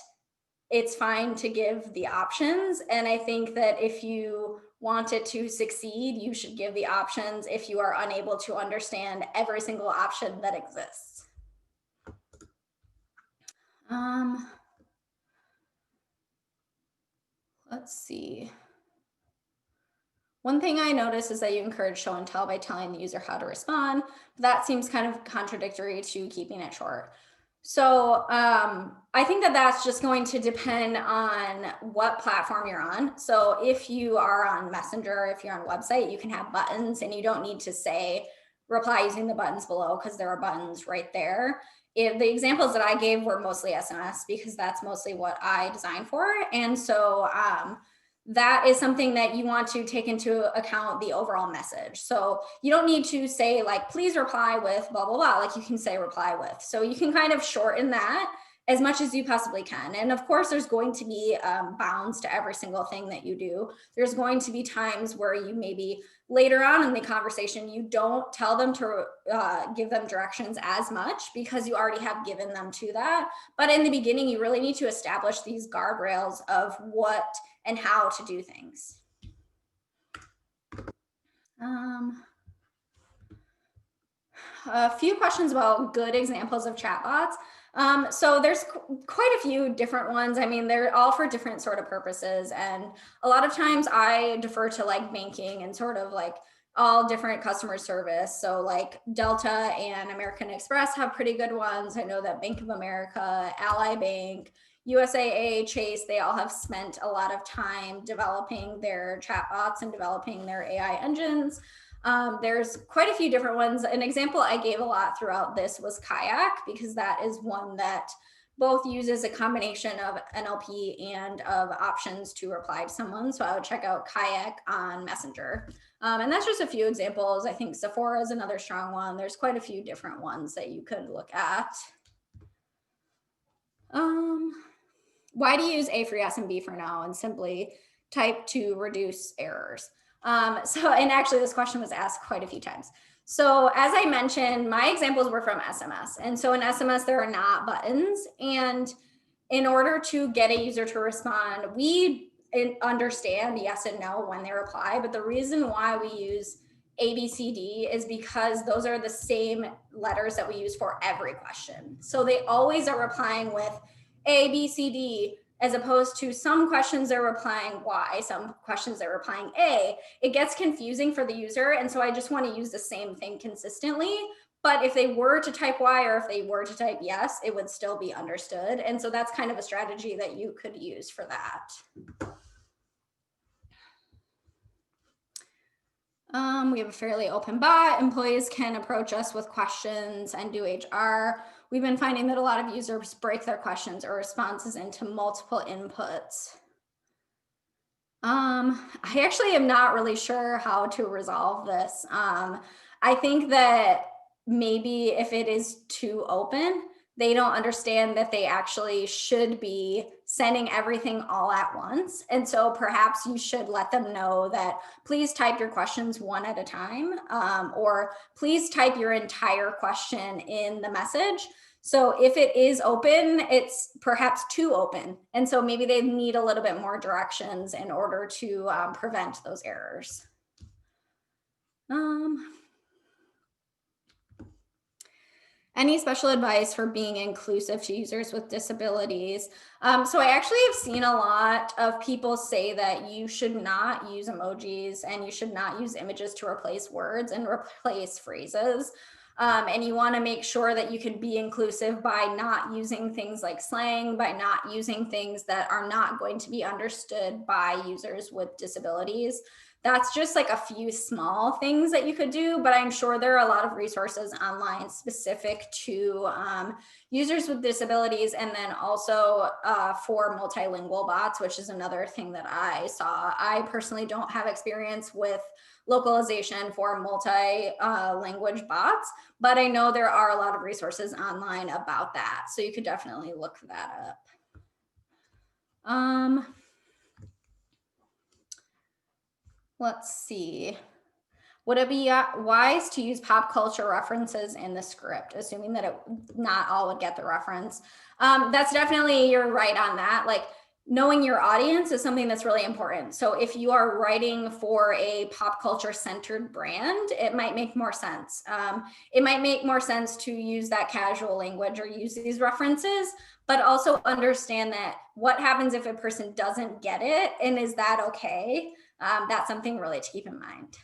it's fine to give the options. And I think that if you want it to succeed, you should give the options if you are unable to understand every single option that exists. Um, let's see. One thing I notice is that you encourage show and tell by telling the user how to respond. That seems kind of contradictory to keeping it short. So I think that that's just going to depend on what platform you're on. So if you are on Messenger, if you're on a website, you can have buttons and you don't need to say reply using the buttons below because there are buttons right there. If the examples that I gave were mostly SMS because that's mostly what I designed for. And so that is something that you want to take into account the overall message. So you don't need to say like, please reply with blah, blah, blah. Like you can say reply with. So you can kind of shorten that as much as you possibly can. And of course, there's going to be bounds to every single thing that you do. There's going to be times where you maybe later on in the conversation, you don't tell them to give them directions as much because you already have given them to that. But in the beginning, you really need to establish these guardrails of what and how to do things. A few questions about good examples of chatbots. So there's quite a few different ones. I mean, they're all for different sort of purposes. And a lot of times I defer to like banking and sort of like all different customer service. So like Delta and American Express have pretty good ones. I know that Bank of America, Ally Bank, USAA, Chase, they all have spent a lot of time developing their chatbots and developing their AI engines. There's quite a few different ones. An example I gave a lot throughout this was Kayak, because that is one that both uses a combination of NLP and of options to reply to someone. So I would check out Kayak on Messenger. And that's just a few examples. I think Sephora is another strong one. There's quite a few different ones that you could look at. Why do you use A for yes and B for no and simply type to reduce errors? And actually this question was asked quite a few times. So as I mentioned, my examples were from SMS. And so in SMS, there are not buttons. And in order to get a user to respond, we understand yes and no when they reply. But the reason why we use A, B, C, D is because those are the same letters that we use for every question. So they always are replying with A, B, C, D, as opposed to some questions they're replying Y, some questions they're replying A. It gets confusing for the user. And so I just want to use the same thing consistently. But if they were to type Y or if they were to type yes, it would still be understood. And so that's kind of a strategy that you could use for that. We have a fairly open bot. Employees can approach us with questions and do HR. We've been finding that a lot of users break their questions or responses into multiple inputs. I actually am not really sure how to resolve this. I think that maybe if it is too open, they don't understand that they actually should be sending everything all at once. And so perhaps you should let them know that please type your questions one at a time, or please type your entire question in the message. So if it is open, it's perhaps too open. And so maybe they need a little bit more directions in order to prevent those errors. Any special advice for being inclusive to users with disabilities? So I actually have seen a lot of people say that you should not use emojis and you should not use images to replace words and replace phrases. And you want to make sure that you can be inclusive by not using things like slang, by not using things that are not going to be understood by users with disabilities. That's just like a few small things that you could do, but I'm sure there are a lot of resources online specific to users with disabilities, and then also for multilingual bots, which is another thing that I saw. I personally don't have experience with localization for multi-language bots, but I know there are a lot of resources online about that. So you could definitely look that up. Let's see. Would it be wise to use pop culture references in the script, assuming that not all would get the reference? That's definitely, you're right on that. Like, knowing your audience is something that's really important. So if you are writing for a pop culture centered brand, it might make more sense. It might make more sense to use that casual language or use these references, but also understand that what happens if a person doesn't get it, and is that okay? That's something really to keep in mind.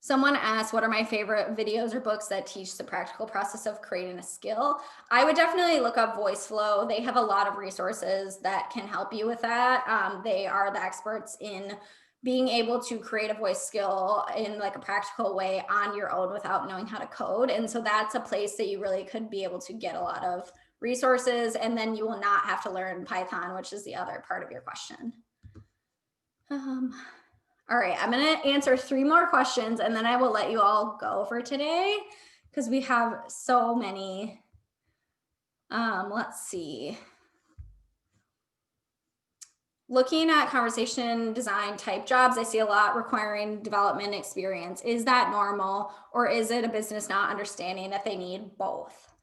Someone asked, what are my favorite videos or books that teach the practical process of creating a skill? I would definitely look up Voice Flow. They have a lot of resources that can help you with that. They are the experts in being able to create a voice skill in like a practical way on your own without knowing how to code. And so that's a place that you really could be able to get a lot of resources, and then you will not have to learn Python, which is the other part of your question. All right, I'm going to answer 3 more questions and then I will let you all go for today because we have so many. Let's see. Looking at conversation design type jobs, I see a lot requiring development experience. Is that normal, or is it a business not understanding that they need both?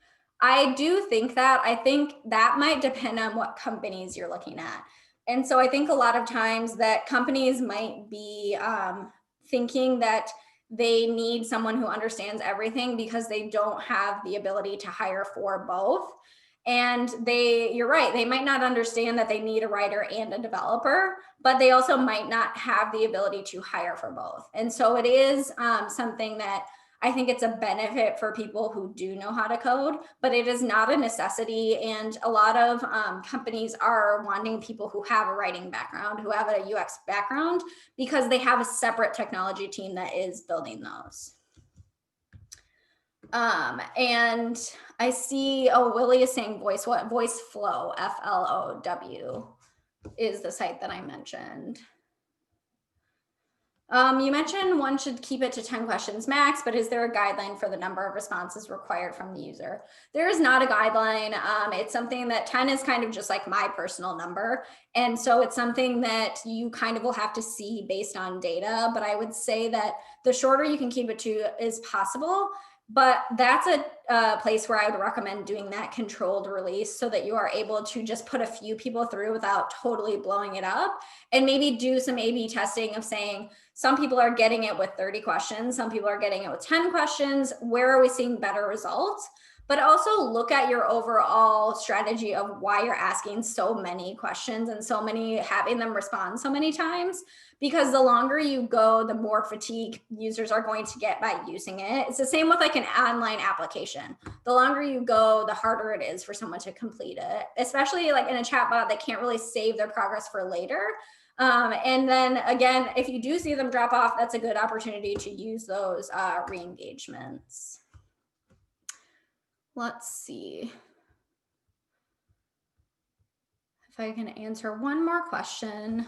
I do think that. I think that might depend on what companies you're looking at. And so I think a lot of times that companies might be thinking that they need someone who understands everything because they don't have the ability to hire for both. And you're right, they might not understand that they need a writer and a developer, but they also might not have the ability to hire for both. And so it is something that I think it's a benefit for people who do know how to code, but it is not a necessity. And a lot of companies are wanting people who have a writing background, who have a UX background, because they have a separate technology team that is building those. And I see, Willie is saying Voice Flow, FLOW is the site that I mentioned. You mentioned one should keep it to 10 questions max, but is there a guideline for the number of responses required from the user? There is not a guideline. It's something that 10 is kind of just like my personal number. And so it's something that you kind of will have to see based on data, but I would say that the shorter you can keep it to is possible. But that's a place where I would recommend doing that controlled release so that you are able to just put a few people through without totally blowing it up, and maybe do some A/B testing of saying, some people are getting it with 30 questions, some people are getting it with 10 questions. Where are we seeing better results? But also look at your overall strategy of why you're asking so many questions and having them respond so many times, because the longer you go, the more fatigue users are going to get by using it. It's the same with like an online application. The longer you go, the harder it is for someone to complete it, especially like in a chatbot that can't really save their progress for later. And then again, if you do see them drop off, that's a good opportunity to use those re-engagements. Let's see if I can answer one more question.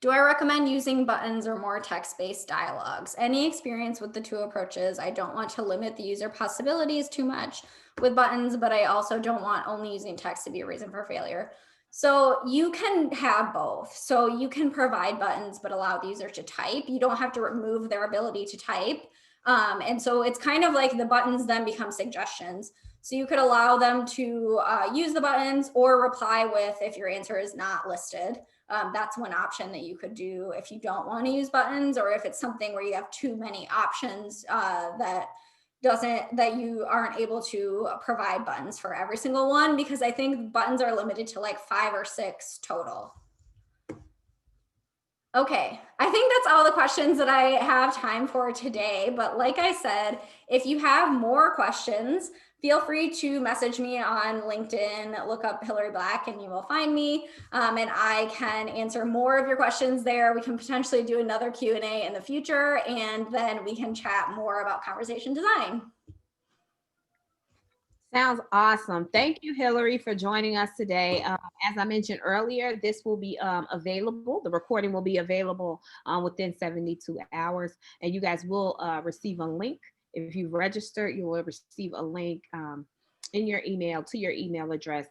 Do I recommend using buttons or more text-based dialogues? Any experience with the 2 approaches? I don't want to limit the user possibilities too much with buttons, but I also don't want only using text to be a reason for failure. So you can have both. So you can provide buttons, but allow the user to type. You don't have to remove their ability to type. And so it's kind of like the buttons then become suggestions. So you could allow them to use the buttons or reply with, if your answer is not listed. That's one option that you could do if you don't want to use buttons, or if it's something where you have too many options that you aren't able to provide buttons for every single one, because I think buttons are limited to like 5 or 6 total. Okay, I think that's all the questions that I have time for today. But like I said, if you have more questions, feel free to message me on LinkedIn, look up Hillary Black and you will find me. And I can answer more of your questions there. We can potentially do another Q&A in the future, and then we can chat more about conversation design. Sounds awesome. Thank you, Hillary, for joining us today. As I mentioned earlier, this will be available. The recording will be available within 72 hours, and you guys will receive a link. If you register, you will receive a link in your email to your email address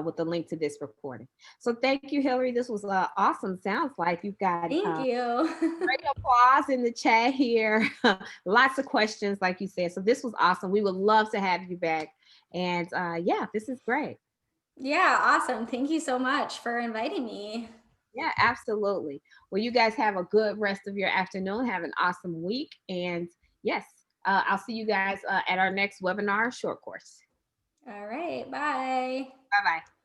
with the link to this recording. So thank you, Hillary. This was awesome. Sounds like you've got Thank you. great applause in the chat here. Lots of questions, like you said. So this was awesome. We would love to have you back. And yeah, this is great. Yeah, awesome. Thank you so much for inviting me. Yeah, absolutely. Well, you guys have a good rest of your afternoon. Have an awesome week. And yes, I'll see you guys at our next webinar short course. All right, bye. Bye bye.